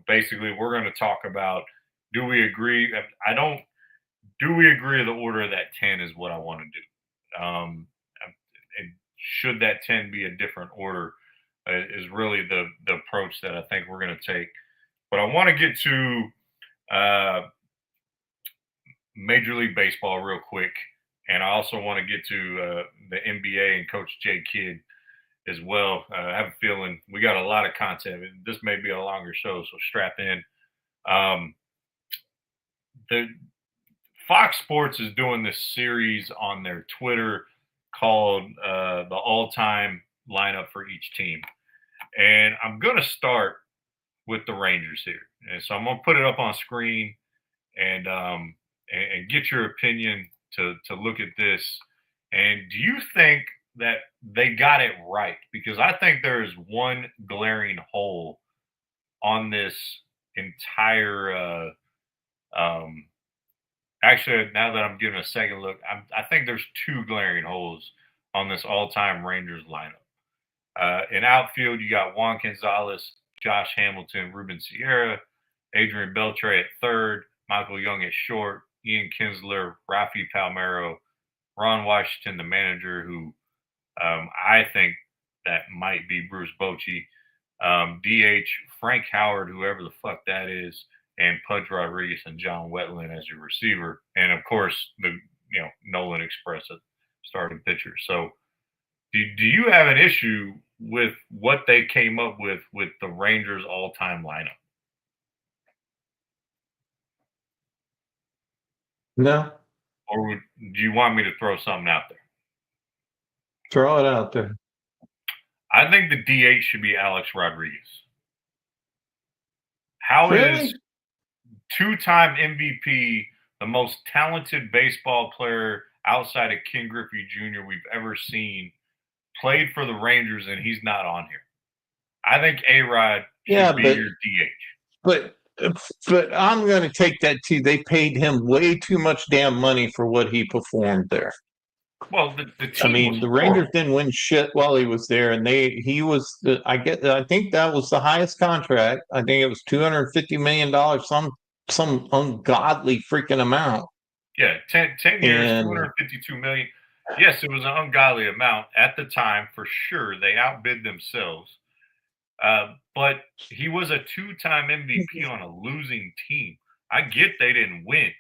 basically we're going to talk about, do we agree? Do we agree the order of that 10 is what I want to do. And should that 10 be a different order is really the approach that I think we're going to take. But I want to get to Major League Baseball real quick. And I also want to get to the NBA and Coach Jay Kidd as well. I have a feeling we got a lot of content. This may be a longer show, so strap in. The Fox Sports is doing this series on their Twitter called the all-time lineup for each team. And I'm going to start with the Rangers here. And so I'm going to put it up on screen and get your opinion to look at this. And do you think that they got it right? Because I think there is one glaring hole on this entire actually, now that I'm giving a second look, I think there's 2 glaring holes on this all-time Rangers lineup. In outfield, you got Juan Gonzalez, Josh Hamilton, Ruben Sierra, Adrian Beltre at third, Michael Young at short, Ian Kinsler, Rafi Palmeiro, Ron Washington, the manager, who I think that might be Bruce Bochy, DH, Frank Howard, whoever the fuck that is, and Pudge Rodriguez and John Wetland as your receiver. And, of course, Nolan Express as starting pitcher. So do you have an issue with what they came up with the Rangers' all-time lineup? No. Or do you want me to throw something out there? Throw it out there. I think the DH should be Alex Rodriguez. How is 2-time MVP, the most talented baseball player outside of Ken Griffey Jr. we've ever seen, played for the Rangers, and he's not on here? I think A-Rod should be your DH. But I'm going to take that too. They paid him way too much damn money for what he performed there. Well, the team the Rangers didn't win shit while he was there, and he was. I think that was the highest contract. I think it was $250 million, some ungodly freaking amount. Yeah, 10 years, $252 million. Yes, it was an ungodly amount at the time for sure. They outbid themselves. But he was a 2-time MVP on a losing team. I get they didn't win,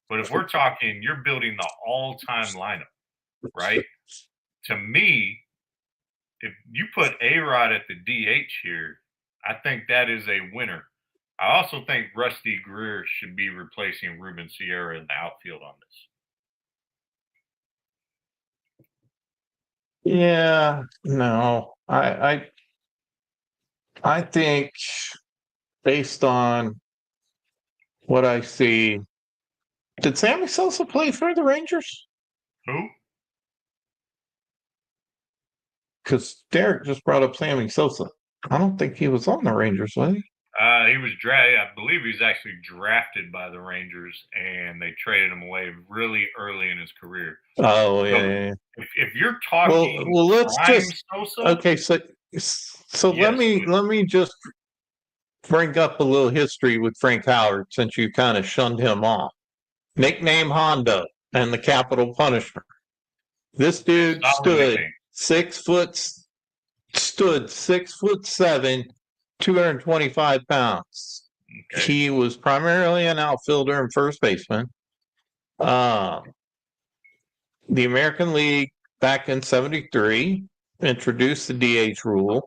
but if we're talking, you're building the all-time lineup, right? To me, if you put A-Rod at the DH here, I think that is a winner. I also think Rusty Greer should be replacing Ruben Sierra in the outfield on this. Yeah, no, I think based on what I see, did Sammy Sosa play for the Rangers? Who? Because Derek just brought up Sammy Sosa. I don't think he was on the Rangers, was he? He was drafted. I believe he was actually drafted by the Rangers, and they traded him away really early in his career. Oh, yeah. If you're talking, well, let's just Sosa, okay. So So Yes, let me just bring up a little history with Frank Howard since you kind of shunned him off. Nickname Hondo and the Capital Punisher. This dude solid nickname. 6'7", 225 pounds. Okay. He was primarily an outfielder and first baseman. The American League back in '73 introduced the DH rule.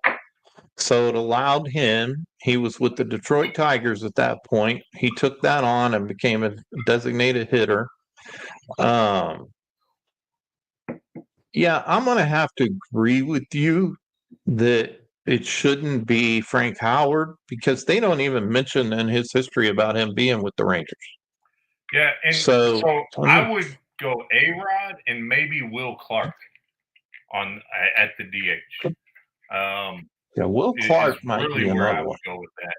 So it allowed him, he was with the Detroit Tigers at that point. He took that on and became a designated hitter. Yeah, I'm going to have to agree with you that it shouldn't be Frank Howard because they don't even mention in his history about him being with the Rangers. Yeah, and So I would go A-Rod and maybe Will Clark at the DH. Yeah, Will Is Clark might really be where I another would one. go with that.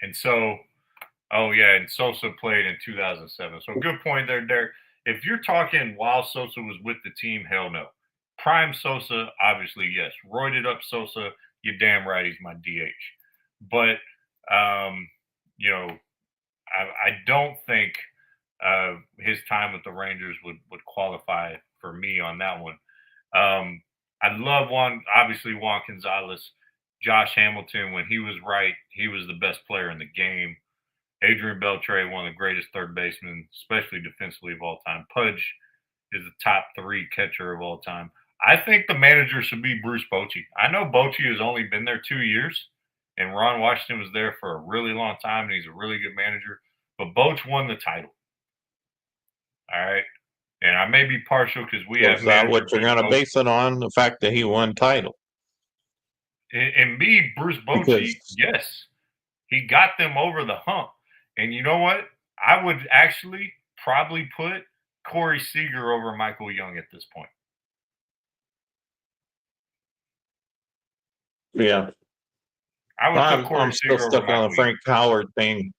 And so, oh yeah, and Sosa played in 2007. So good point there, Derek. If you're talking while Sosa was with the team, hell no. Prime Sosa, obviously yes. Roided up Sosa, you're damn right he's my DH. But you know, I don't think his time with the Rangers would qualify for me on that one. I love Juan Gonzalez, Josh Hamilton. When he was right, he was the best player in the game. Adrian Beltre, one of the greatest third basemen, especially defensively of all time. Pudge is the top 3 catcher of all time. I think the manager should be Bruce Bochy. I know Bochy has only been there 2 years, and Ron Washington was there for a really long time, and he's a really good manager. But Boch won the title. All right. And I may be partial because we have. Is that what you're going to base it on? The fact that he won title? And me, Bruce Bochy, yes, he got them over the hump. And you know what? I would actually probably put Corey Seager over Michael Young at this point. Yeah. I would put Corey I'm Seager still stuck over on Michael the Frank Howard thing.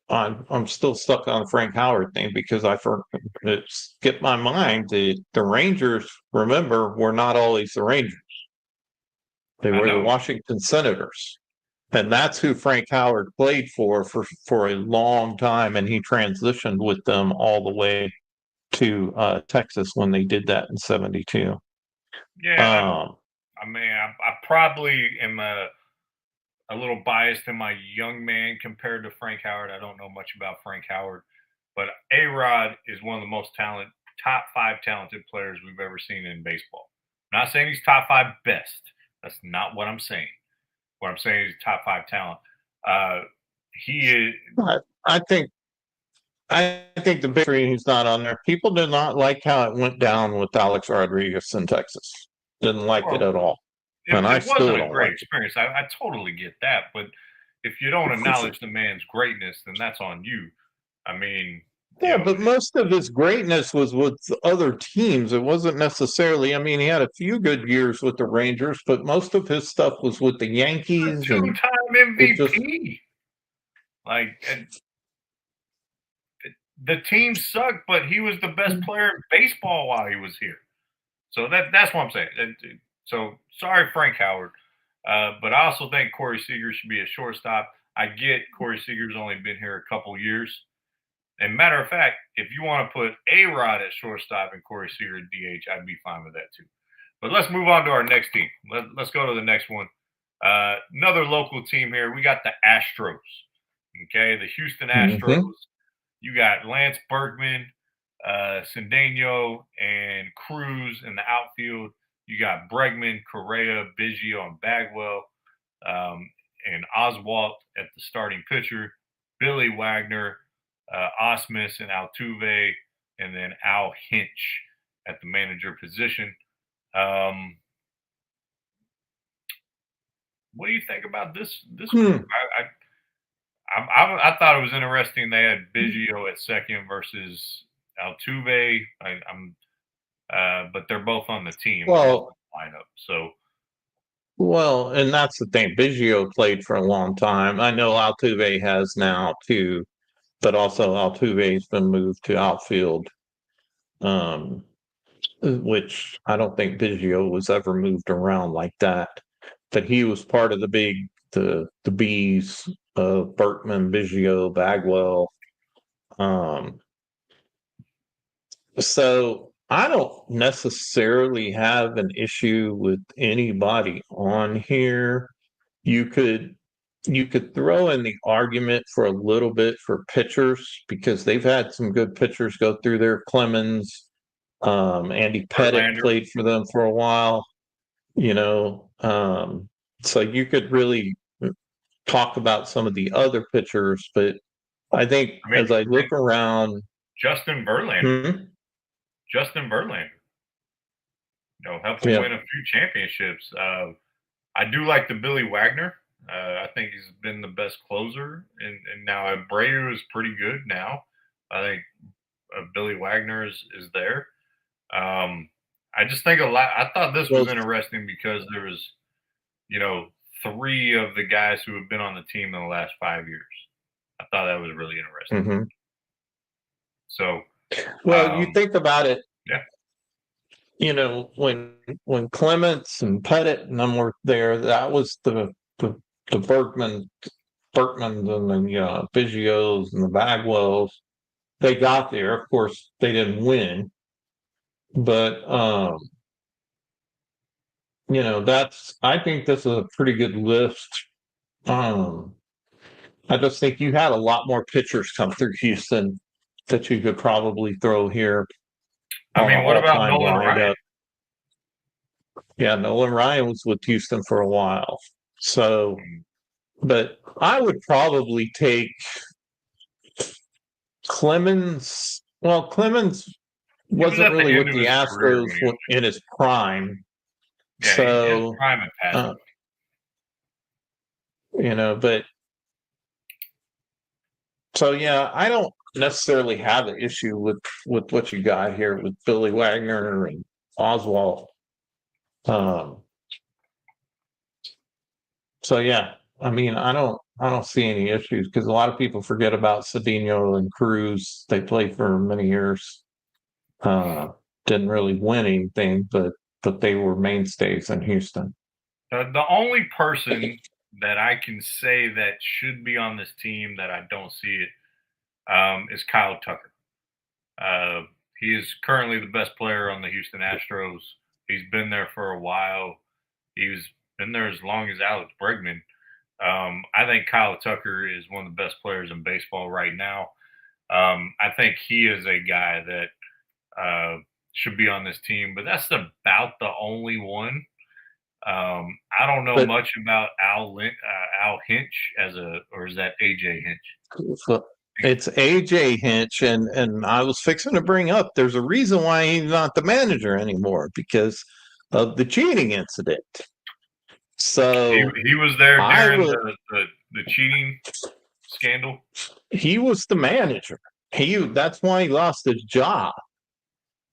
I'm still stuck on the Frank Howard thing because it skipped my mind that the Rangers, remember, were not always the Rangers. They were the Washington Senators. And that's who Frank Howard played for a long time. And he transitioned with them all the way to Texas when they did that in '72. Yeah. I mean, I probably am a little biased in my young man compared to Frank Howard. I don't know much about Frank Howard, but A-Rod is one of the most top 5 talented players we've ever seen in baseball. I'm not saying he's top 5 best. That's not what I'm saying. What I'm saying is top 5 talent. He is. I think the big reason he's not on there. People did not like how it went down with Alex Rodriguez in Texas. Didn't like it at all. It wasn't a great experience. I totally get that. But if you don't acknowledge the man's greatness, then that's on you. I mean, yeah, but most of his greatness was with other teams. It wasn't necessarily. I mean, he had a few good years with the Rangers, but most of his stuff was with the Yankees. Two-time MVP. The team sucked, but he was the best player in baseball while he was here. So that's what I'm saying. So sorry, Frank Howard, but I also think Corey Seager should be a shortstop. I get Corey Seager's only been here a couple years. And matter of fact, if you want to put A-Rod at shortstop and Corey Seager at DH, I'd be fine with that too. But let's move on to our next team. Let's go to the next one. Another local team here. We got the Astros. Okay, the Houston Astros. Mm-hmm. You got Lance Berkman, Cendeno, and Cruz in the outfield. You got Bregman, Correa, Biggio, and Bagwell, and Oswalt at the starting pitcher. Billy Wagner, Osmus and Altuve, and then Al Hinch at the manager position. What do you think about this group? I thought it was interesting they had Biggio at second versus Altuve. But they're both on the team. Well, lineup. So. Well, and that's the thing. Biggio played for a long time. I know Altuve has now too, but also Altuve's been moved to outfield. which I don't think Biggio was ever moved around like that. But he was part of the Bees, Berkman, Biggio, Bagwell. So I don't necessarily have an issue with anybody on here. You could throw in the argument for a little bit for pitchers because they've had some good pitchers go through there. Clemens, Andy Pettit Verlander. played for them for a while, you know. So you could really talk about some of the other pitchers, but I think as I look around, Justin Verlander. hmm? Justin Verlander. Helped him win a few championships. I do like the Billy Wagner. I think he's been the best closer, and now Abreu is pretty good now. I think Billy Wagner is there. I just think a lot. I thought this was interesting because there was, 3 of the guys who have been on the team in the last 5 years. I thought that was really interesting. Mm-hmm. So, well, you think about it. Yeah. When Clements and Pettit and them were there, that was the Berkmans and the Biggios and the Bagwells. They got there. Of course, they didn't win, but I think this is a pretty good list. I just think you had a lot more pitchers come through Houston that you could probably throw here. I mean, what about Nolan Ryan? Yeah, Nolan Ryan was with Houston for a while. So, but I would probably take Clemens. Well, Clemens wasn't really with the Astros in his prime. Yeah, so, his prime had passed. But so yeah, I don't necessarily have an issue with what you got here with Billy Wagner and Oswald. So yeah, I mean, I don't see any issues because a lot of people forget about Cedeno and Cruz. They played for many years. Didn't really win anything, but they were mainstays in Houston. The only person that I can say that should be on this team that I don't see it is Kyle Tucker. He is currently the best player on the Houston Astros. He's been there for a while. He's been there as long as Alex Bregman. I think Kyle Tucker is one of the best players in baseball right now. I think he is a guy that should be on this team, but that's about the only one. I don't know much about Al Hinch or is that AJ Hinch? So it's AJ Hinch, and I was fixing to bring up. There's a reason why he's not the manager anymore because of the cheating incident. So he was there during the cheating scandal. He was the manager. That's why he lost his job.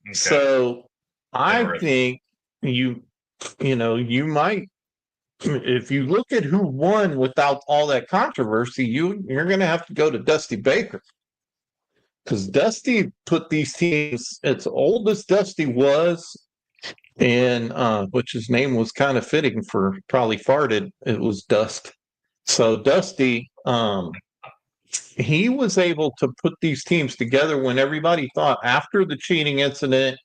Okay. So I think you might, if you look at who won without all that controversy, you're going to have to go to Dusty Baker because Dusty put these teams as old as Dusty was, and which his name was kind of fitting for probably farted. It was Dust. So Dusty, he was able to put these teams together when everybody thought after the cheating incident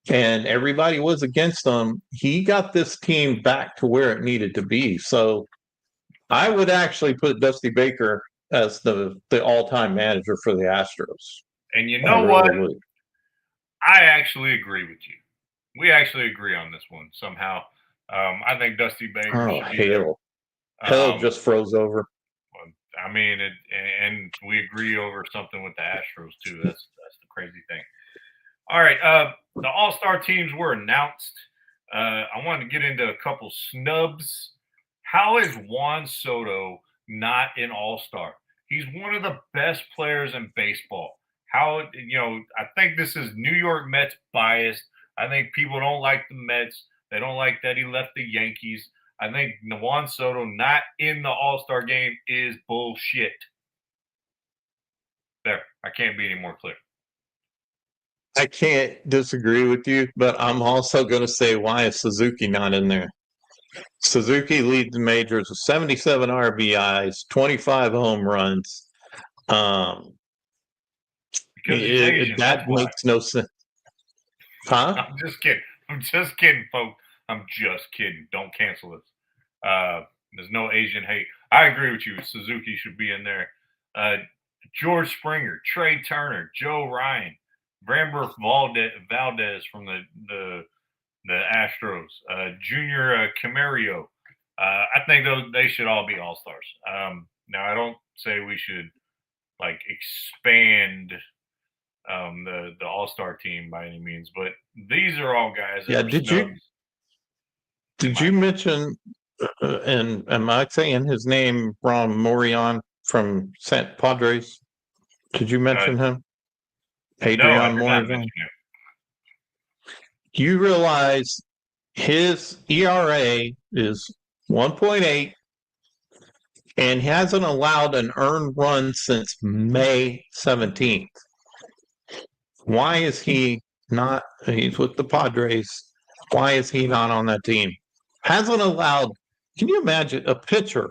and everybody was against them, he got this team back to where it needed to be. So I would actually put Dusty Baker as the all-time manager for the Astros. And you know what? I actually agree with you. We actually agree on this one somehow. I think Dusty Baker should be there. Hell just froze over. I mean, and we agree over something with the Astros too. That's the crazy thing. All right, the All-Star teams were announced. I wanted to get into a couple snubs. How is Juan Soto not an All-Star? He's one of the best players in baseball. I think this is New York Mets biased. I think people don't like the Mets. They don't like that he left the Yankees. I think Juan Soto not in the All-Star game is bullshit. There, I can't be any more clear. I can't disagree with you, but I'm also going to say, why is Suzuki not in there? Suzuki leads the majors with 77 RBIs, 25 home runs. Because he's Asian. That makes no sense. Huh? I'm just kidding. I'm just kidding, folks. I'm just kidding. Don't cancel us. There's no Asian hate. I agree with you. Suzuki should be in there. George Springer, Trey Turner, Joe Ryan, Framber Valdez from the Astros, Junior Camarillo. I think they should all be all-stars. Now, I don't say we should like expand the all-star team by any means, but these are all guys that did you mention, and am I saying his name wrong, Morion from St. Padres? Did you mention him? Adrian Morion? You realize his ERA is 1.8 and hasn't allowed an earned run since May 17th. Why is he not? He's with the Padres. Why is he not on that team? Hasn't allowed. Can you imagine a pitcher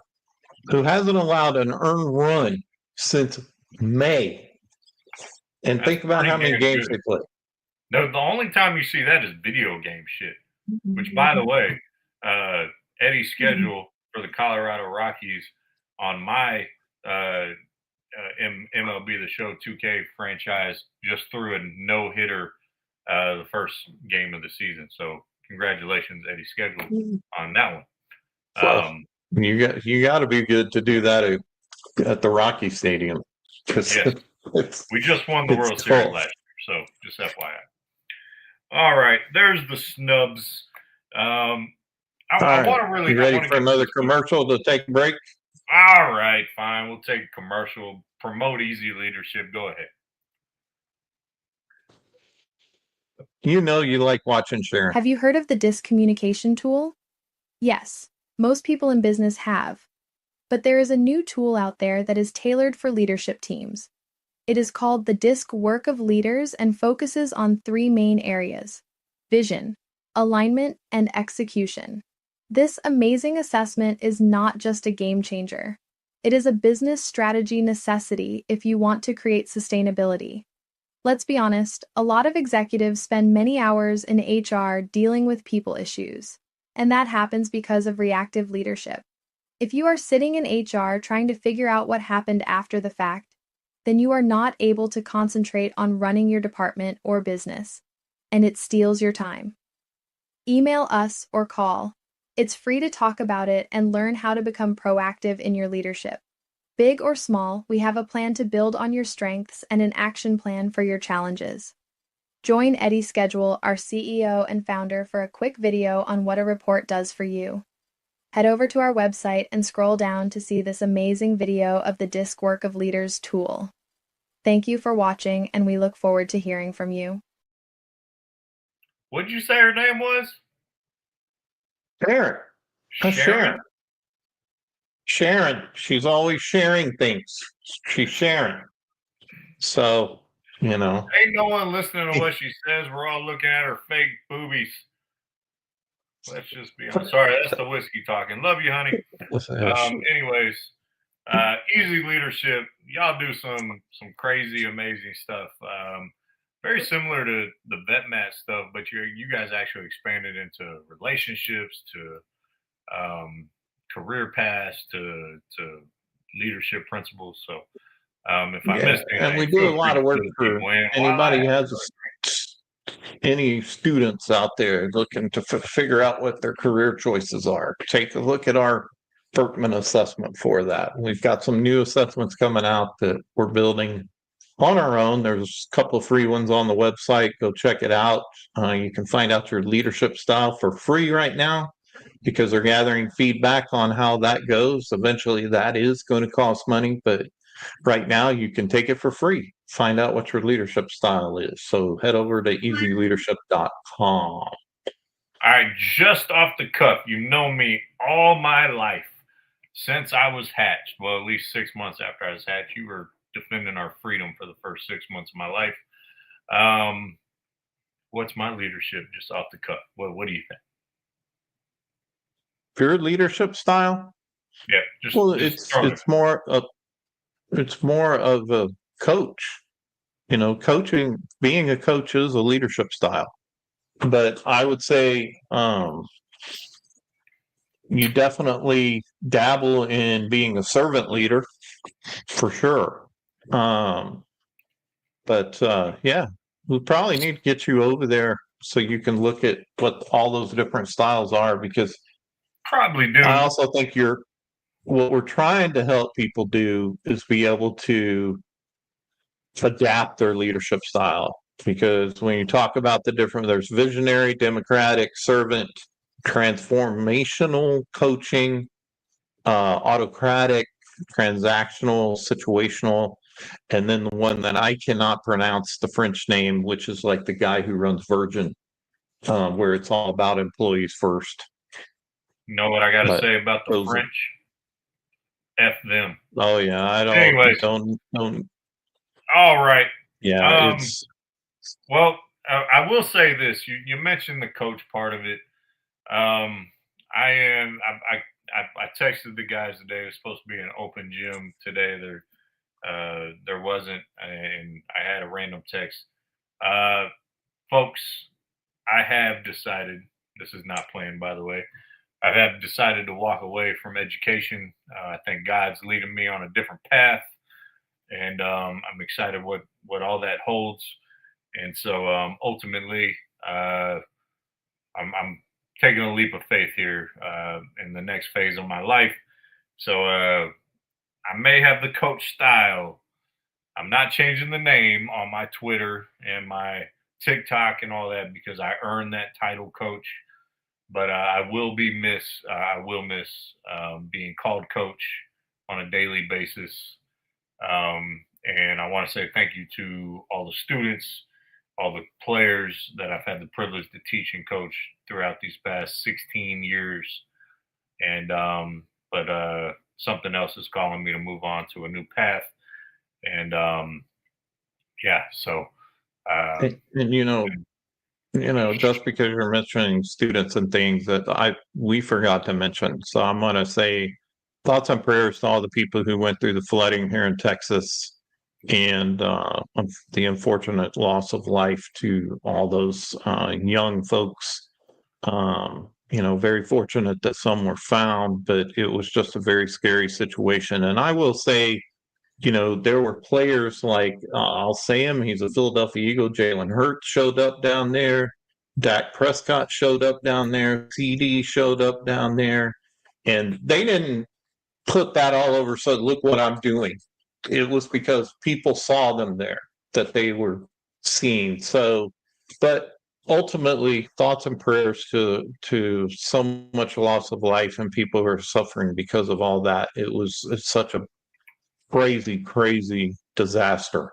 who hasn't allowed an earned run since May? And think about how many games they play. No, the only time you see that is video game shit. Which, by the way, Eddie's schedule for the Colorado Rockies on my MLB The Show 2K franchise just threw a no-hitter the first game of the season. So congratulations, Eddie's schedule on that one. Well, you got to be good to do that at the Rocky Stadium. Yes. We just won the World Series last year, so just FYI. All right, there's the snubs. I want to really. You ready for another commercial to take a break? All right, fine. We'll take a commercial. Promote easy leadership. Go ahead. You know you like watching Sharon. Have you heard of the DISC communication tool? Yes, most people in business have. But there is a new tool out there that is tailored for leadership teams. It is called the DISC Work of Leaders and focuses on 3 main areas: vision, alignment, and execution. This amazing assessment is not just a game changer. It is a business strategy necessity if you want to create sustainability. Let's be honest, a lot of executives spend many hours in HR dealing with people issues, and that happens because of reactive leadership. If you are sitting in HR trying to figure out what happened after the fact, then you are not able to concentrate on running your department or business, and it steals your time. Email us or call. It's free to talk about it and learn how to become proactive in your leadership. Big or small, we have a plan to build on your strengths and an action plan for your challenges. Join Eddie Schedule, our CEO and founder, for a quick video on what a report does for you. Head over to our website and scroll down to see this amazing video of the DISC Work of Leaders tool. Thank you for watching, and we look forward to hearing from you. What did you say her name was? Sharon. Sharon. Sharon. She's always sharing things. She's sharing. So, you know. Ain't no one listening to what she says. We're all looking at her fake boobies. Let's just be honest. Sorry, that's the whiskey talking. Love you, honey. Anyways, easy leadership. Y'all do some crazy, amazing stuff. Very similar to the VetMat stuff, but you guys actually expanded into relationships, to career paths, to leadership principles. So if I missed anything, and we do a lot of work for anybody who has any students out there looking to figure out what their career choices are. Take a look at our Berkman assessment for that. We've got some new assessments coming out that we're building on our own. There's a couple of free ones on the website. Go check it out. You can find out your leadership style for free right now because they're gathering feedback on how that goes. Eventually that is going to cost money, but right now you can take it for free. Find out what your leadership style is. So head over to easyleadership.com. All right, just off the cuff, you know me all my life since I was hatched. Well, at least 6 months after I was hatched. You were defending our freedom for the first 6 months of my life. what's my leadership just off the cuff? What do you think? Pure leadership style? Yeah, just Well, just throw it. it's more of a coach. Coaching, being a coach is a leadership style. But I would say you definitely dabble in being a servant leader for sure. But yeah, we probably need to get you over there so you can look at what all those different styles are, because Probably do. I also think what we're trying to help people do is be able to adapt their leadership style. Because when you talk about there's visionary, democratic, servant, transformational coaching, autocratic, transactional, situational, and then the one that I cannot pronounce the French name, which is like the guy who runs Virgin, where it's all about employees first. You know what I got to But say about the those- French? F them. Oh yeah, I don't. Anyways. Don't. All right. Yeah, it's. Well, I will say this. You mentioned the coach part of it. I texted the guys today. It was supposed to be an open gym today. There wasn't, and I had a random text. Folks, I have decided. This is not planned, by the way. I have decided to walk away from education. I think God's leading me on a different path, and I'm excited what all that holds. And so ultimately, I'm taking a leap of faith here in the next phase of my life. So I may have the coach style. I'm not changing the name on my Twitter and my TikTok and all that because I earned that title, coach. But I will miss being called coach on a daily basis. And I want to say thank you to all the students, all the players that I've had the privilege to teach and coach throughout these past 16 years. And but something else is calling me to move on to a new path. And yeah, so and just because you're mentioning students and things that we forgot to mention, so I'm going to say thoughts and prayers to all the people who went through the flooding here in Texas, and the unfortunate loss of life to all those young folks. Very fortunate that some were found, but it was just a very scary situation. And I will say, there were players like, I'll say him, he's a Philadelphia Eagle, Jalen Hurts showed up down there. Dak Prescott showed up down there. CD showed up down there. And they didn't put that all over, so look what I'm doing. It was because people saw them there, that they were seen. So, but ultimately, thoughts and prayers to so much loss of life and people who are suffering because of all that. It's such a crazy disaster.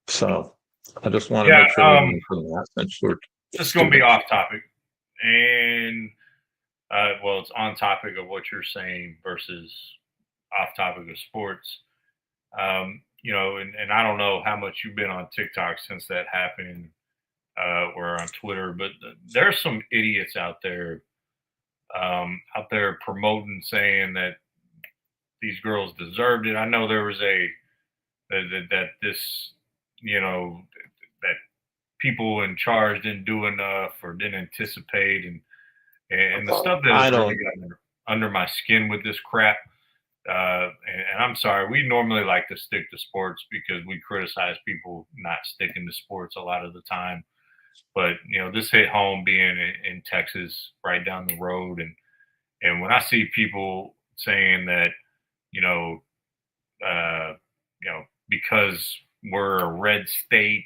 So I just want to make sure we mention that since we're it's going to be off topic, and well, it's on topic of what you're saying versus off topic of sports. And I don't know how much you've been on TikTok since that happened, or on Twitter, but there's some idiots out there promoting, saying that these girls deserved it. I know there was that people in charge didn't do enough or didn't anticipate, and the stuff that has really gotten under my skin with this crap. And I'm sorry, we normally like to stick to sports because we criticize people not sticking to sports a lot of the time. But this hit home being in Texas, right down the road, and when I see people saying that, because we're a red state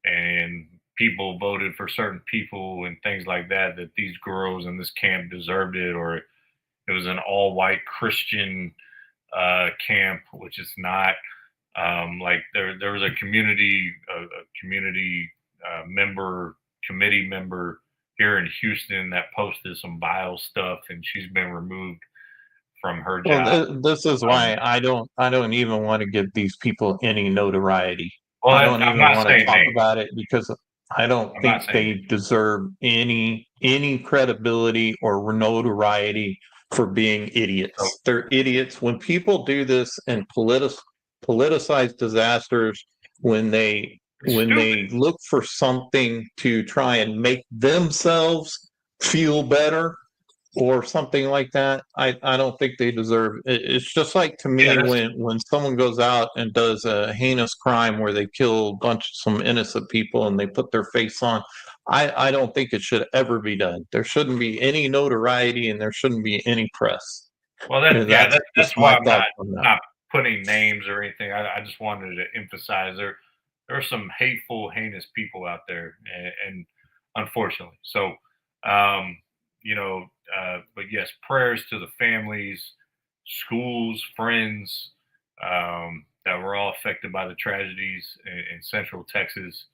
and people voted for certain people and things like that, that these girls in this camp deserved it, or it was an all-white Christian camp, which is not. Like there was a community committee member here in Houston that posted some vile stuff, and she's been removed from her job. Well, this is why I don't even want to give these people any notoriety. Well, I don't even want to talk about it because I don't I'm not think saying they deserve any credibility or notoriety for being so. idiots. They're idiots. When people do this and politicize disasters, when they It's stupid. look for something to try and make themselves feel better or something like that, I don't think they deserve it. It's just like, to Yeah, me, that's when someone goes out and does a heinous crime where they kill some innocent people and they put their face on. I don't think it should ever be done. There shouldn't be any notoriety and there shouldn't be any press. well. And that's That's just why my I'm thoughts on that. not putting names or anything. I just wanted to emphasize there are some hateful, heinous people out there, and unfortunately, so um, you know. But yes, prayers to the families, schools, friends that were all affected by the tragedies in Central Texas.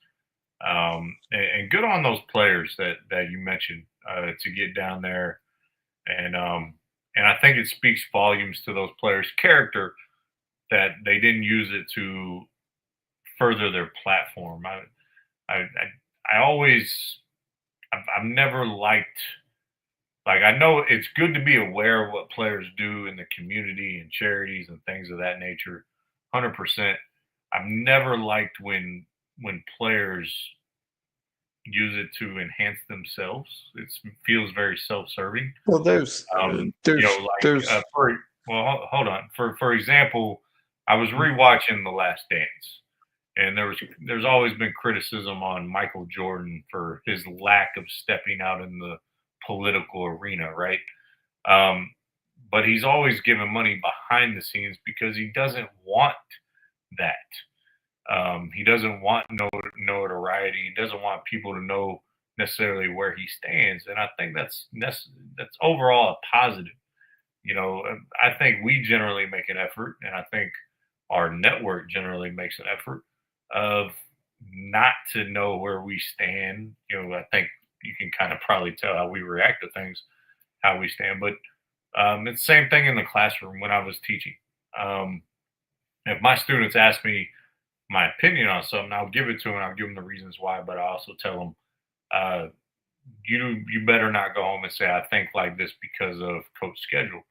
And good on those players that you mentioned to get down there, and I think it speaks volumes to those players' character that they didn't use it to further their platform. I, I always, I've never liked, like, I know it's good to be aware of what players do in the community and charities and things of that nature. 100%. I've never liked when players use it to enhance themselves. It feels very self-serving. Well, Hold on. For example, I was rewatching The Last Dance, and there's always been criticism on Michael Jordan for his lack of stepping out in the political arena, right? Um, but he's always given money behind the scenes because he doesn't want that. He doesn't want notoriety. He doesn't want people to know necessarily where he stands, and I think that's overall a positive. I think we generally make an effort, and I think our network generally makes an effort of not to know where we stand. I think you can kind of probably tell how we react to things, how we stand. But it's the same thing in the classroom when I was teaching. If my students ask me my opinion on something, I'll give it to them. I'll give them the reasons why, but I also tell them, you better not go home and say I think like this because of coach schedule.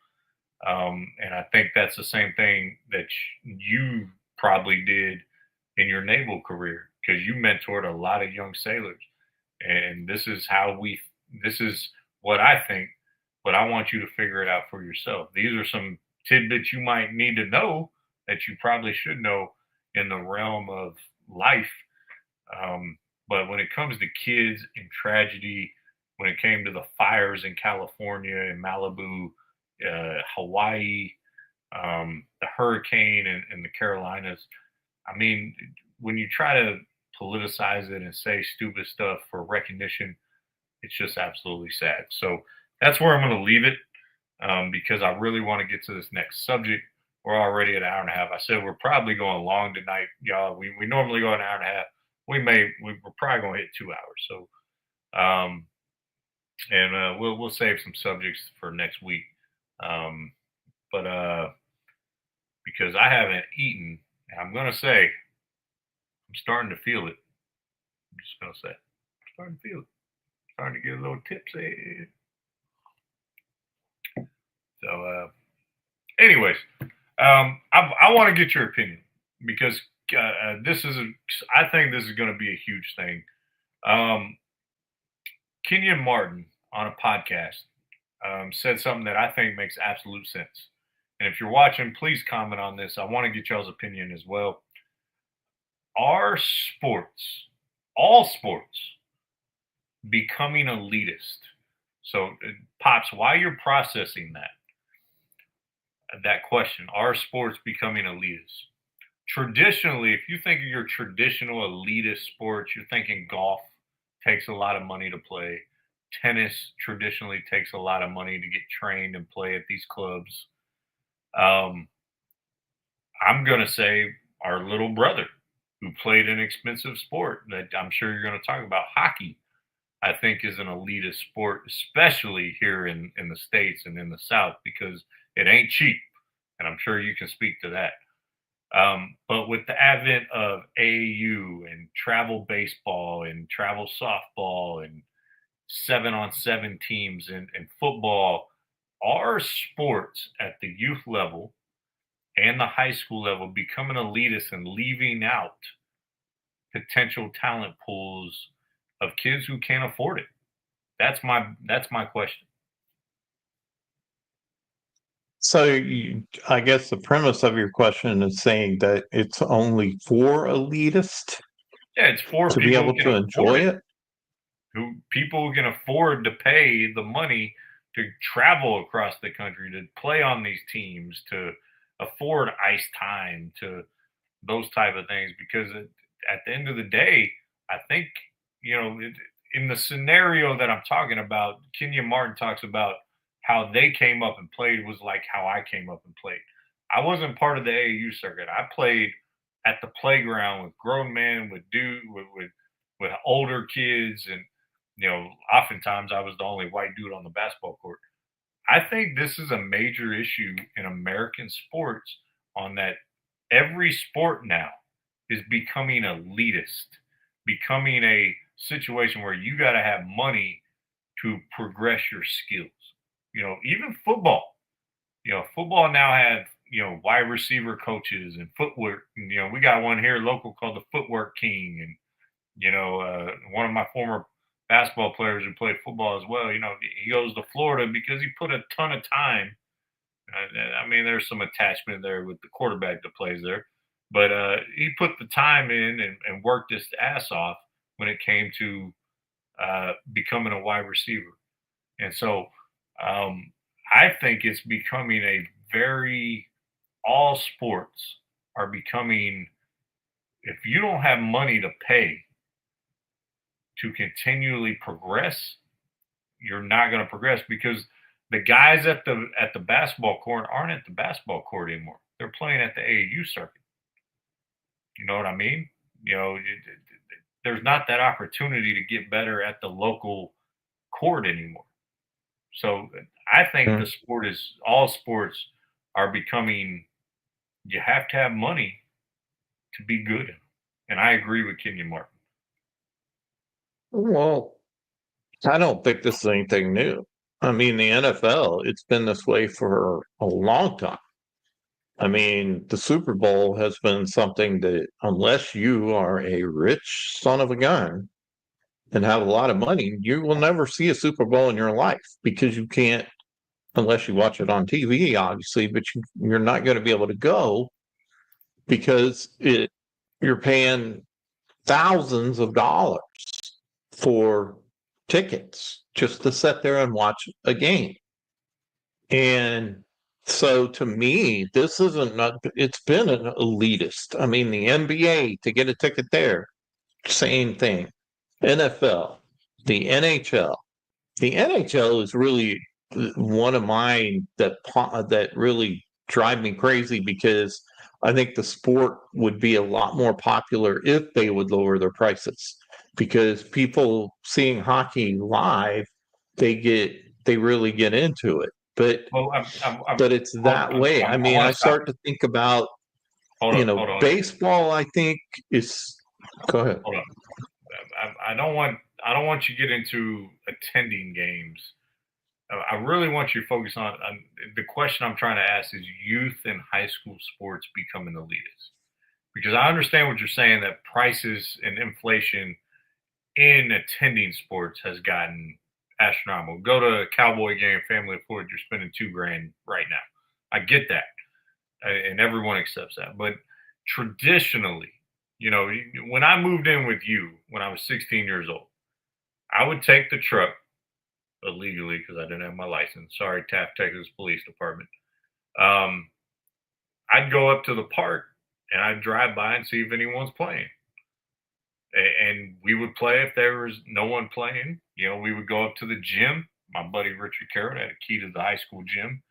And I think that's the same thing that you probably did in your naval career because you mentored a lot of young sailors. And this is what I think, but I want you to figure it out for yourself. These are some tidbits you might need to know that you probably should know in the realm of life. But when it comes to kids and tragedy, when it came to the fires in California and Malibu, Hawaii, the hurricane in the Carolinas, I mean, when you try to politicize it and say stupid stuff for recognition, it's just absolutely sad. So that's where I'm going to leave it because I really want to get to this next subject. We're already at an hour and a half. I said we're probably going long tonight, y'all. We normally go an hour and a half. We're probably going to hit 2 hours. So, and we'll save some subjects for next week. But because I haven't eaten, I'm going to say I'm starting to feel it. I'm just going to say I'm starting to feel it. Starting to get a little tipsy. So, anyways, I want to get your opinion because I think this is going to be a huge thing. Kenyon Martin on a podcast said something that I think makes absolute sense. And if you're watching, please comment on this. I want to get y'all's opinion as well. Are sports, all sports, becoming elitist? So, Pops, while you're processing that question, are sports becoming elitist? Traditionally, if you think of your traditional elitist sports, you're thinking golf takes a lot of money to play. Tennis traditionally takes a lot of money to get trained and play at these clubs. I'm going to say our little brother who played an expensive sport that I'm sure you're going to talk about, hockey, I think is an elitist sport, especially here in the States and in the South, because it ain't cheap. And I'm sure you can speak to that. But with the advent of AAU and travel baseball and travel softball and 7-on-7 teams and football, our sports at the youth level and the high school level becoming elitist and leaving out potential talent pools of kids who can't afford it. That's my question. So I guess the premise of your question is saying that it's only for elitists Yeah, it's for to be people able who can to afford enjoy it. it. People who can afford to pay the money to travel across the country to play on these teams, to afford ice time, to those type of things. Because at the end of the day, I think in the scenario that I'm talking about, Kenyon Martin talks about how they came up and played was like how I came up and played. I wasn't part of the AAU circuit. I played at the playground with grown men, with older kids, and oftentimes I was the only white dude on the basketball court. I think this is a major issue in American sports on that every sport now is becoming elitist, becoming a situation where you got to have money to progress your skills. Even football. Football now has wide receiver coaches and footwork. And, we got one here local called the Footwork King, and one of my former basketball players who played football as well. He goes to Florida because he put a ton of time. I mean, there's some attachment there with the quarterback that plays there, but he put the time in and worked his ass off when it came to becoming a wide receiver. And so I think it's becoming all sports are becoming, if you don't have money to pay to continually progress, you're not going to progress, because the guys at the basketball court aren't at the basketball court anymore. They're playing at the AAU circuit. You know what I mean? There's not that opportunity to get better at the local court anymore. So I think all sports are becoming, you have to have money to be good. And I agree with Kenyon Martin. Well, I don't think this is anything new. I mean, the NFL, it's been this way for a long time. I mean, the Super Bowl has been something that, unless you are a rich son of a gun and have a lot of money, you will never see a Super Bowl in your life, because you can't, unless you watch it on TV, obviously, but you're not going to be able to go because you're paying thousands of dollars for tickets just to sit there and watch a game. And so to me, this it's been an elitist. I mean, the NBA, to get a ticket there, same thing. NFL, the NHL. The NHL is really one of mine that really drive me crazy, because I think the sport would be a lot more popular if they would lower their prices, because people seeing hockey live, they really get into it. But it's that way. I mean, I start to think about, Hold on. baseball, I think is, go ahead. Hold on. I don't want you to get into attending games. I really want you to focus on the question I'm trying to ask is youth and high school sports becoming elitist. Because I understand what you're saying, that prices and inflation in attending sports has gotten astronomical. Go to a Cowboy game, family of four, you're spending $2,000 right now. I get that. And everyone accepts that. But traditionally, when I moved in with you when I was 16 years old, I would take the truck illegally because I didn't have my license. Sorry, Taft, Texas Police Department. I'd go up to the park and I'd drive by and see if anyone's playing. And we would play if there was no one playing. We would go up to the gym. My buddy Richard Carrot had a key to the high school gym.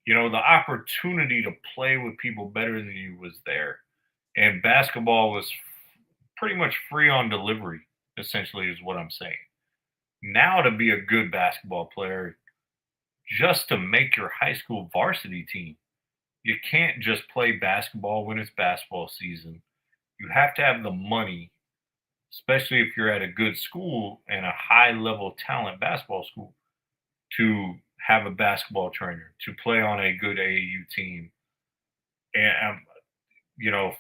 The opportunity to play with people better than you was there. And basketball was pretty much free on delivery, essentially, is what I'm saying. Now, to be a good basketball player, just to make your high school varsity team, You can't just play basketball when it's basketball season. You have to have the money, especially if you're at a good school and a high level talent basketball school, to have a basketball trainer, to play on a good AAU team. And,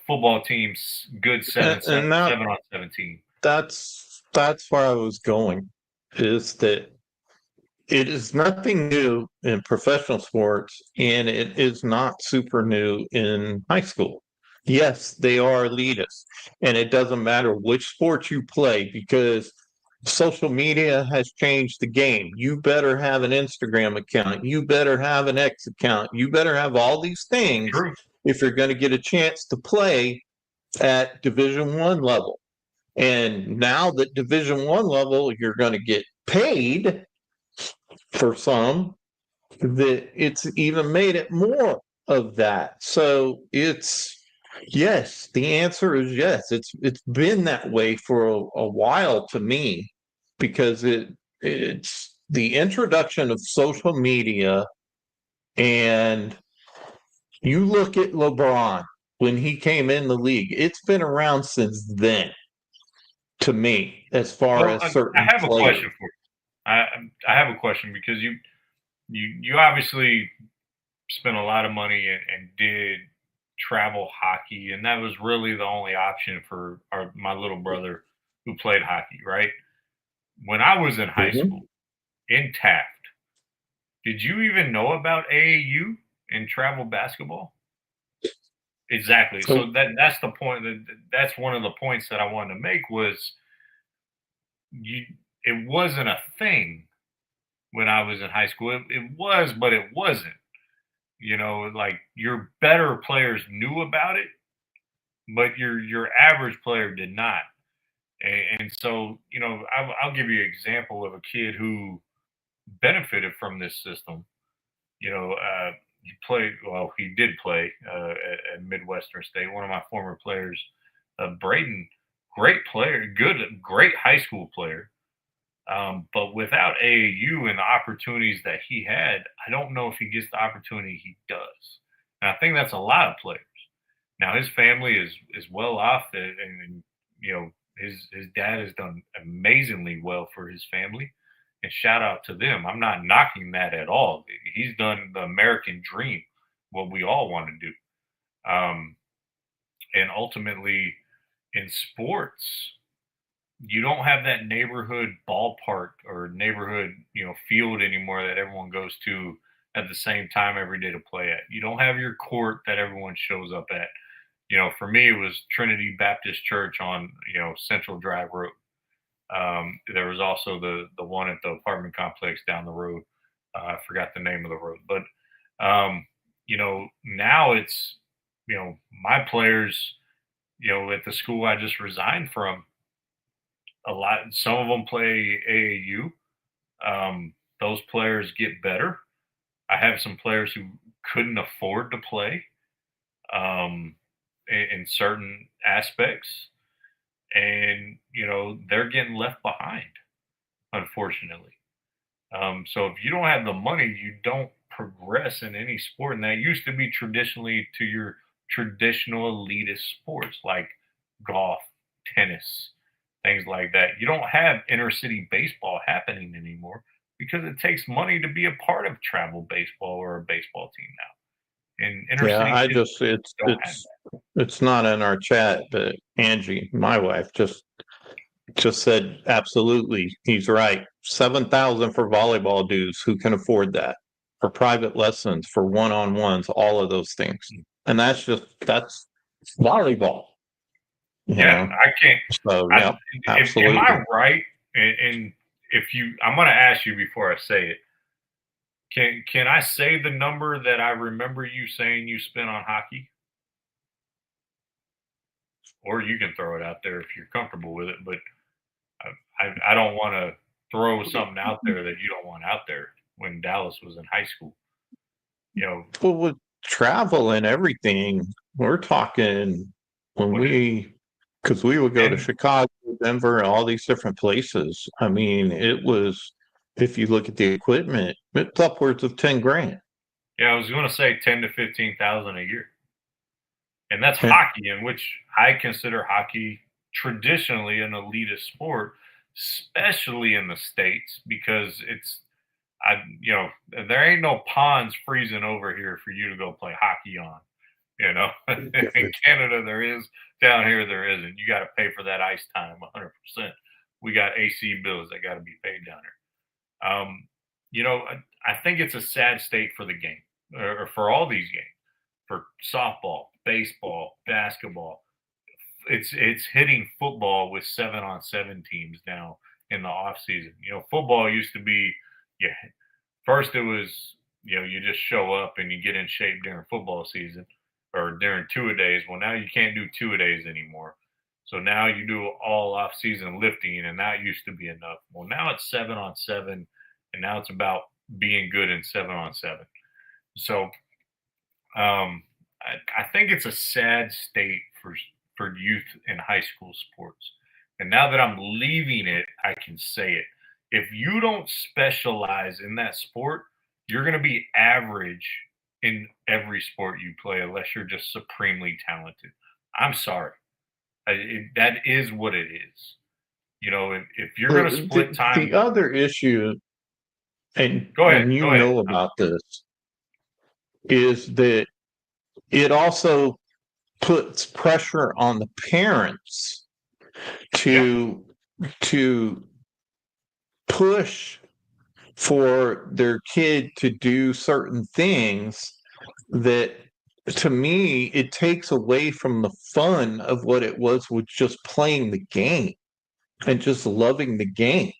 football teams, good And that 7-on-17. that's where I was going, is that it is nothing new in professional sports, and it is not super new in high school. Yes, they are elitist, and it doesn't matter which sport you play because social media has changed the game. You better have an Instagram account. You better have an X account. You better have all these things True. if you're going to get a chance to play at Division 1 level. And now that Division 1 level, you're going to get paid for some, that it's even made it more of that. So yes, the answer is yes. It's been that way for a while to me, because it's the introduction of social media. And you look at LeBron when he came in the league, it's been around since then, to me, as far Well, as I certain have a players. question for you. I have a question because you obviously spent a lot of money and did travel hockey, and that was really the only option for my little brother who played hockey, right? When I was in high Mhm. school in Taft, did you even know about AAU and travel basketball? Exactly. So So that's the point. That's one of the points that I wanted to make was you. It wasn't a thing when I was in high school. It was, but it wasn't. Like your better players knew about it, but your average player did not. And so, I'll give you an example of a kid who benefited from this system. He played, well, he did play at Midwestern State. One of my former players, Braden, great player, great high school player. But without AAU and the opportunities that he had, I don't know if he gets the opportunity he does. And I think that's a lot of players. Now his family is well off, and his dad has done amazingly well for his family, and shout out to them. I'm not knocking that at all. He's done the American dream, what we all want to do. And ultimately, in sports, you don't have that neighborhood ballpark or neighborhood field anymore that everyone goes to at the same time every day to play at. You don't have your court that everyone shows up at. For me, it was Trinity Baptist Church on Central Drive Road. There was also the one at the apartment complex down the road. I forgot the name of the road, but now it's my players at the school I just resigned from. Some of them play AAU. Those players get better. I have some players who couldn't afford to play in certain aspects, and they're getting left behind, unfortunately. So if you don't have the money, you don't progress in any sport, and that used to be traditionally to your traditional elitist sports like golf, tennis, things like that. You don't have inner city baseball happening anymore because it takes money to be a part of travel baseball or a baseball team now. And inner yeah, city I kids just don't have that. it's not in our chat, but Angie, my wife, just said absolutely, he's right. 7,000 for volleyball dues. Who can afford that? For private lessons, for one-on-ones, all of those things. And that's volleyball. Yeah, I can't. So yeah, Am absolutely. I right? And I'm going to ask you before I say it. Can I say the number that I remember you saying you spent on hockey? Or you can throw it out there if you're comfortable with it. But I don't want to throw something out there that you don't want out there. When Dallas was in high school, Well, with travel and everything, we're talking because we would go to Chicago, Denver, all these different places. I mean, it was, if you look at the equipment, it's upwards of 10 grand. Yeah, I was going to say 10 to 15,000 a year, and that's hockey, in which I consider hockey traditionally an elitist sport, especially in the States, because there ain't no ponds freezing over here for you to go play hockey on. In Canada there is, down here there isn't. You got to pay for that ice time 100%. We got AC bills that got to be paid down here. I think it's a sad state for the game, or for all these games, for softball, baseball, basketball. It's hitting football with 7-on-7 teams now in the off season. Football used to be, first it was, you just show up and you get in shape during football season or during two-a-days. Well, now you can't do two-a-days anymore. So now you do all off season lifting, and that used to be enough. Well, now it's 7-on-7, and now it's about being good in 7-on-7. So I think it's a sad state for youth in high school sports. And now that I'm leaving it, I can say it. If you don't specialize in that sport, you're going to be average in every sport you play unless you're just supremely talented. I'm sorry. That is what it is. If you're going to split time. The other issue, and go ahead, and you know about this, is that it also puts pressure on the parents to push for their kid to do certain things that, to me, it takes away from the fun of what it was with just playing the game and just loving the game.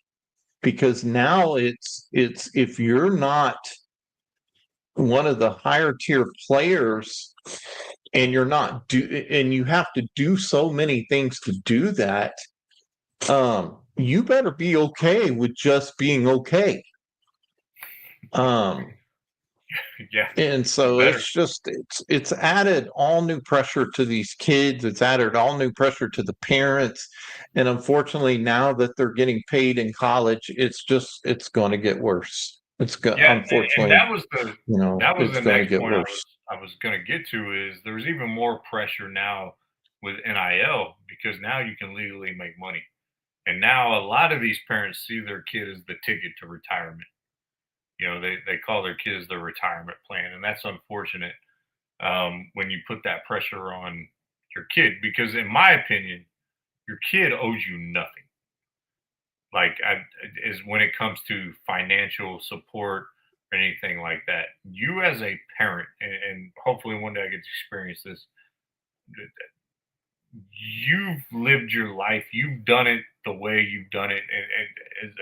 Because now it's if you're not one of the higher tier players and you're not and you have to do so many things to do that, you better be okay with just being okay. Yeah. And so it's added all new pressure to these kids. It's added all new pressure to the parents. And unfortunately, now that they're getting paid in college, it's going to get worse. Unfortunately, and that was it's the going to next get point worse. I was going to get to is there's even more pressure now with NIL because now you can legally make money. And now a lot of these parents see their kid as the ticket to retirement. They call their kids their retirement plan. And that's unfortunate when you put that pressure on your kid, because in my opinion, your kid owes you nothing. Is when it comes to financial support or anything like that. You as a parent, and hopefully one day I get to experience this, you've lived your life. You've done it the way you've done it, and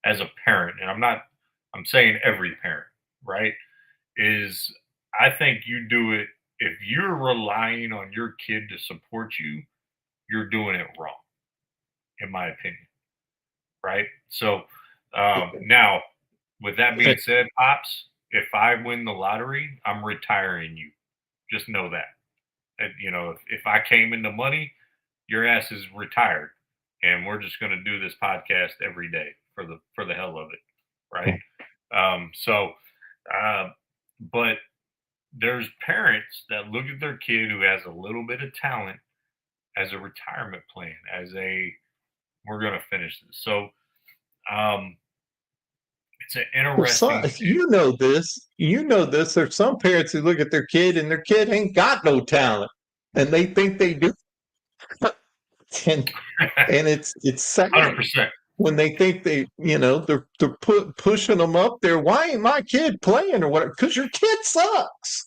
as a parent, and I'm saying every parent, right? I think you do it if you're relying on your kid to support you, you're doing it wrong, in my opinion. Right. So now, with that being said, Pops, if I win the lottery, I'm retiring you. Just know that. If I came into money, your ass is retired, and we're just going to do this podcast every day for the hell of it, right? But there's parents that look at their kid who has a little bit of talent as a retirement plan, we're going to finish this. So, it's an interesting. You know this. There's some parents who look at their kid and their kid ain't got no talent, and they think they do. and it's sad 100%. when they think they're pushing them up there. Why ain't my kid playing or whatever? Because your kid sucks.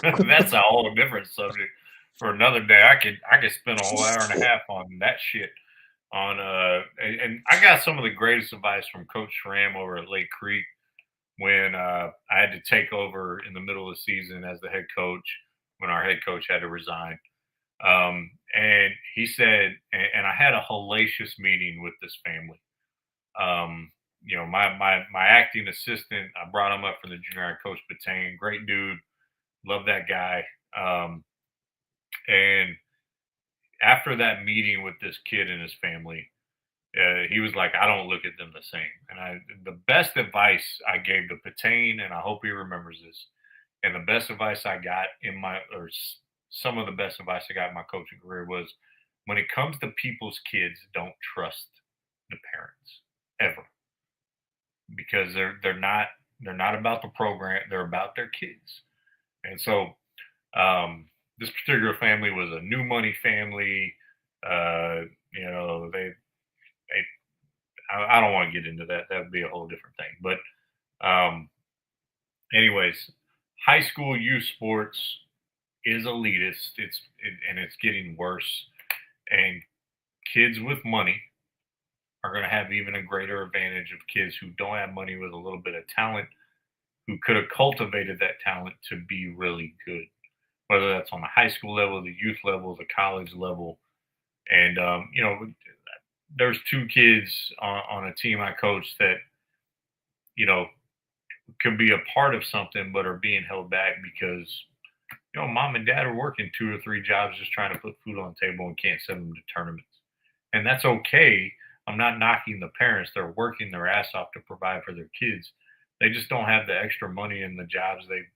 That's a whole different subject for another day. I could spend a whole hour and a half on that shit. And I got some of the greatest advice from Coach Schramm over at Lake Creek when I had to take over in the middle of the season as the head coach when our head coach had to resign. And he said, and I had a hellacious meeting with this family. My acting assistant, I brought him up from the junior high, Coach Batain, great dude, love that guy. And after that meeting with this kid and his family, he was like, I don't look at them the same. And the best advice I gave to Patain, and I hope he remembers this, And the best advice I got some of the best advice I got in my coaching career was, when it comes to people's kids, don't trust the parents ever, because they're not about the program, they're about their kids. And so this particular family was a new money family. You know, I don't want to get into that. That would be a whole different thing. But anyways, high school youth sports is elitist. And it's getting worse. And kids with money are going to have even a greater advantage of kids who don't have money with a little bit of talent, who could have cultivated that talent to be really good, whether that's on the high school level, the youth level, the college level. And, you know, there's two kids on a team I coach that, you know, could be a part of something, but are being held back because, you know, mom and dad are working 2 or 3 jobs just trying to put food on the table and can't send them to tournaments. And that's okay. I'm not knocking the parents. They're working their ass off to provide for their kids. They just don't have the extra money in the jobs they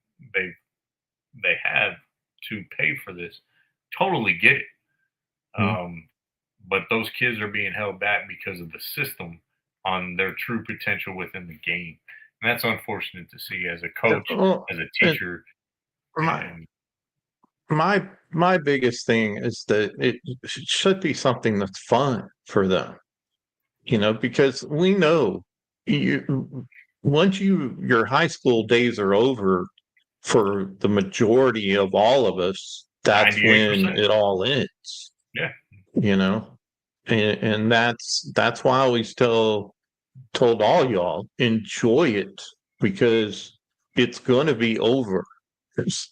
have to pay for this. Totally get it. But those kids are being held back because of the system on their true potential within the game. And that's unfortunate to see as a coach, as a teacher. My biggest thing is that it should be something that's fun for them, you know, because we know once your high school days are over, for the majority of all of us, that's 98%. when it all ends. Yeah. You know, and that's why I always told all y'all, enjoy it, because it's going to be over,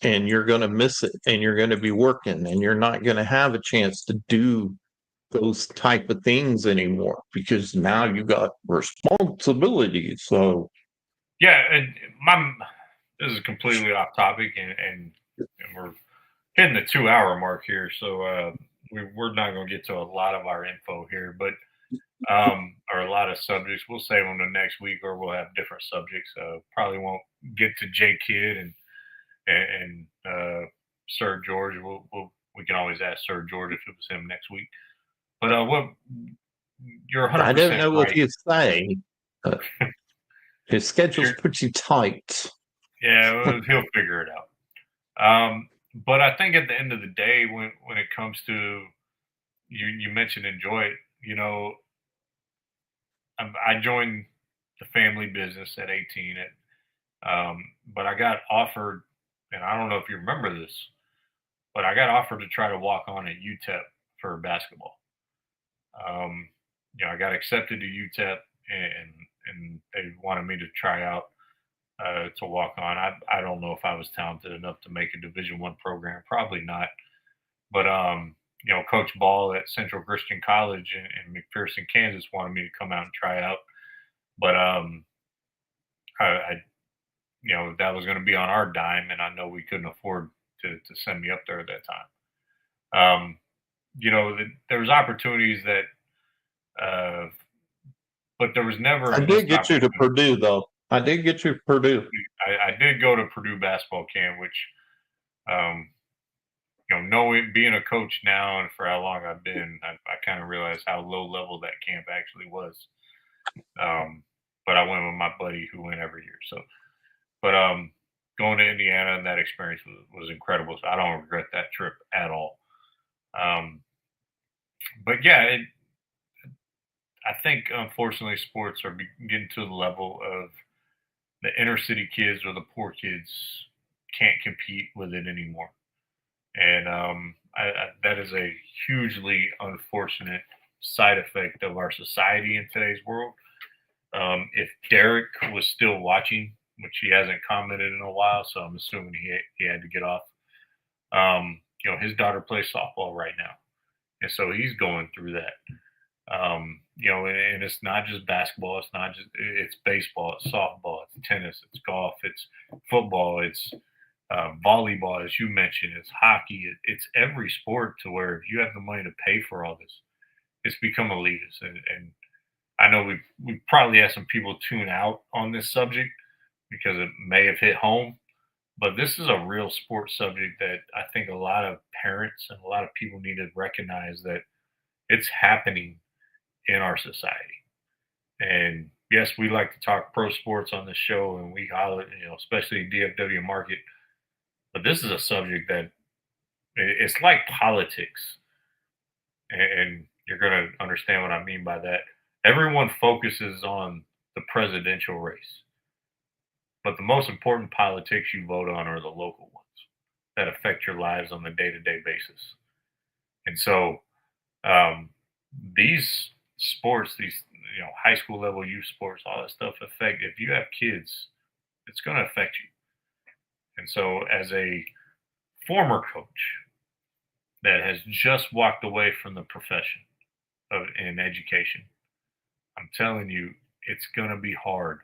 and you're going to miss it, and you're going to be working, and you're not going to have a chance to do those type of things anymore, because now you got responsibilities. So yeah, and this is completely off topic, and we're hitting the 2-hour mark here, so we're not going to get to a lot of our info here, but or a lot of subjects. We'll save them the next week, or we'll have different subjects. Probably won't get to J Kidd and Sir George. We can always ask Sir George if it was him next week. But what you're 100% I don't know what right. you say. His schedule's pretty tight. Yeah, he'll figure it out. But I think at the end of the day, when it comes to you mentioned enjoy it, you know, I joined the family business at 18, but I got offered, and I don't know if you remember this, but I got offered to try to walk on at UTEP for basketball. You know, I got accepted to UTEP, and they wanted me to try out to walk on. I don't know if I was talented enough to make a Division I program, probably not. But you know, Coach Ball at Central Christian College in McPherson, Kansas, wanted me to come out and try out. But I you know, that was going to be on our dime, and I know we couldn't afford to send me up there at that time. You know, there was opportunities that, but there was never. I did get you to Purdue, though. I did get you to Purdue. I did go to Purdue basketball camp, which, you know, knowing being a coach now and for how long I've been, I kind of realized how low level that camp actually was. But I went with my buddy who went every year. So, but going to Indiana and that experience was incredible. So I don't regret that trip at all. But yeah, I think unfortunately sports are getting to the level of the inner city kids or the poor kids can't compete with it anymore. And that is a hugely unfortunate side effect of our society in today's world. If Derek was still watching, which he hasn't commented in a while, so I'm assuming he had to get off. You know, his daughter plays softball right now, and so he's going through that. You know, and it's not just basketball. It's baseball, it's softball, it's tennis, it's golf, it's football, it's volleyball, as you mentioned, it's hockey. It's every sport, to where if you have the money to pay for all this, it's become elitist. And I know we probably had some people tune out on this subject because it may have hit home, But this is a real sports subject that I think a lot of parents and a lot of people need to recognize that it's happening in our society. And yes, we like to talk pro sports on the show, and we holler, especially DFW market. But this is a subject that it's like politics, and you're going to understand what I mean by that. Everyone focuses on the presidential race, but the most important politics you vote on are the local ones that affect your lives on a day-to-day basis. And so these sports, these high school level youth sports, all that stuff affect. If you have kids, it's going to affect you. And so, as a former coach that has just walked away from the profession in education, I'm telling you, it's going to be hard.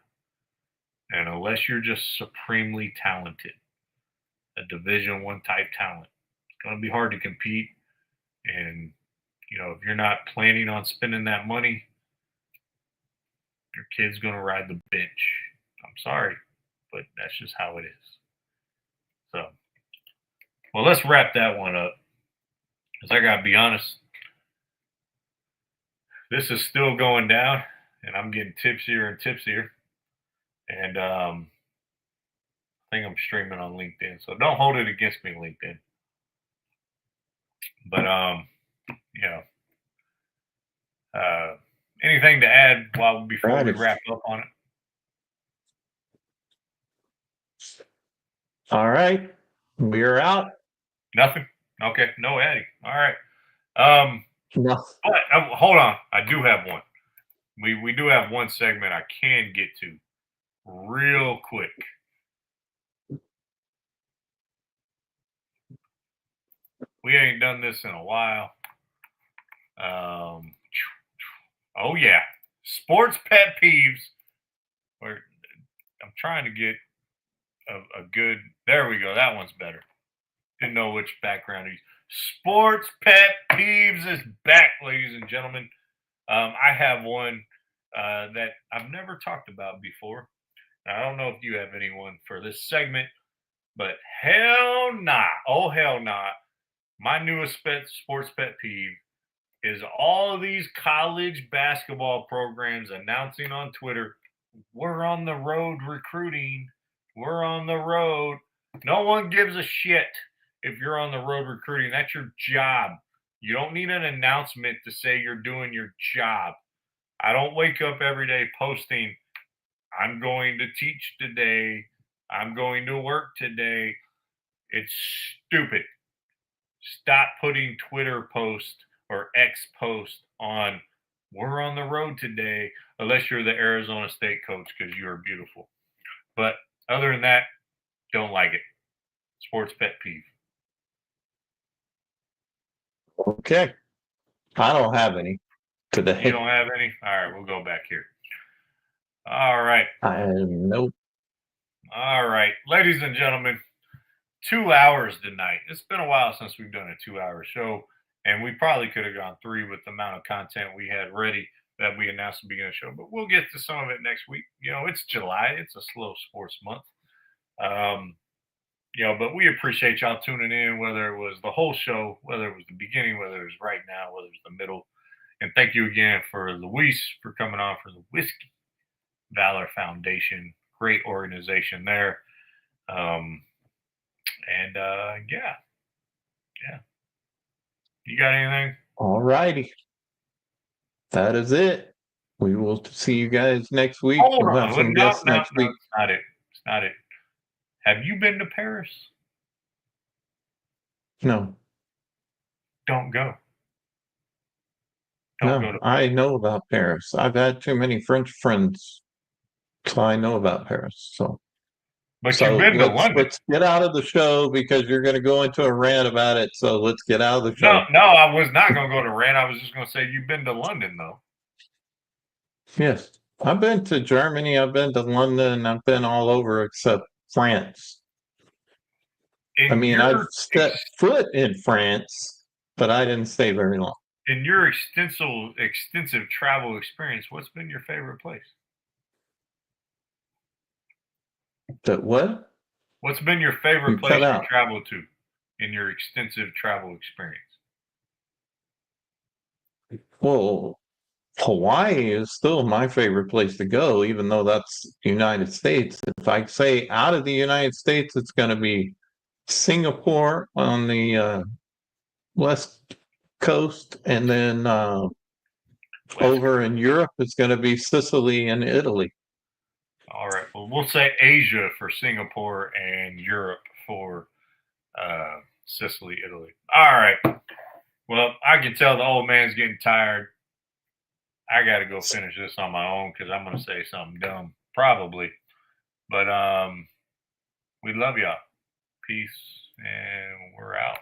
And unless you're just supremely talented, a Division I type talent, it's going to be hard to compete. And if you're not planning on spending that money, your kid's going to ride the bench. I'm sorry, but that's just how it is. So, well, let's wrap that one up. Because I got to be honest, this is still going down, and I'm getting tipsier and tipsier. And I think I'm streaming on LinkedIn. So don't hold it against me, LinkedIn. But, anything to add before we wrap up on it? All right. We're out. Nothing? Okay. No adding. All right. No. But, hold on. I do have one. We do have one segment I can get to real quick. We ain't done this in a while. Oh, yeah. Sports pet peeves. I'm trying to get a good. There we go. That one's better. Didn't know which background to use. Sports pet peeves is back, ladies and gentlemen. I have one that I've never talked about before. I don't know if you have anyone for this segment, but hell nah. Oh, hell nah. My newest sports pet peeve is all of these college basketball programs announcing on Twitter, we're on the road recruiting. We're on the road. No one gives a shit if you're on the road recruiting. That's your job. You don't need an announcement to say you're doing your job. I don't wake up every day posting, I'm going to teach today. I'm going to work today. It's stupid. Stop putting Twitter post or X post on, we're on the road today, unless you're the Arizona State coach because you are beautiful. But other than that, don't like it. Sports pet peeve. Okay. I don't have any today. You don't have any? All right, we'll go back here. All right. Nope. All right. Ladies and gentlemen, 2 hours tonight. It's been a while since we've done a 2-hour show, and we probably could have gone 3 with the amount of content we had ready that we announced at the beginning of the show, but we'll get to some of it next week. It's July. It's a slow sports month. But we appreciate y'all tuning in, whether it was the whole show, whether it was the beginning, whether it was right now, whether it was the middle. And thank you again for Luis for coming on for the Whiskey Valor Foundation. Great organization there. Yeah. You got anything? All righty. That is it. We will see you guys next week. Hold We'll on. have some No, guests next week. It's not it. It's not it. Have you been to Paris? No. Don't go. No, I know about Paris. I've had too many French friends, so I know about Paris. But you've been to London. Let's get out of the show because you're going to go into a rant about it. So let's get out of the show. No, I was not going to go to rant. I was just going to say you've been to London, though. Yes. I've been to Germany. I've been to London. I've been all over except France. I've stepped foot in France, but I didn't stay very long. In your extensive travel experience, what's been your favorite place? What? What's been your favorite You place cut you out. traveled to in your extensive travel experience? Well, Hawaii is still my favorite place to go, even though that's the United States. If I say out of the United States, it's going to be Singapore on the west coast, and then over in Europe, it's going to be Sicily and Italy. All right. Well, we'll say Asia for Singapore and Europe for Sicily, Italy. All right. Well, I can tell the old man's getting tired. I got to go finish this on my own because I'm going to say something dumb, probably. But we love y'all. Peace, and we're out.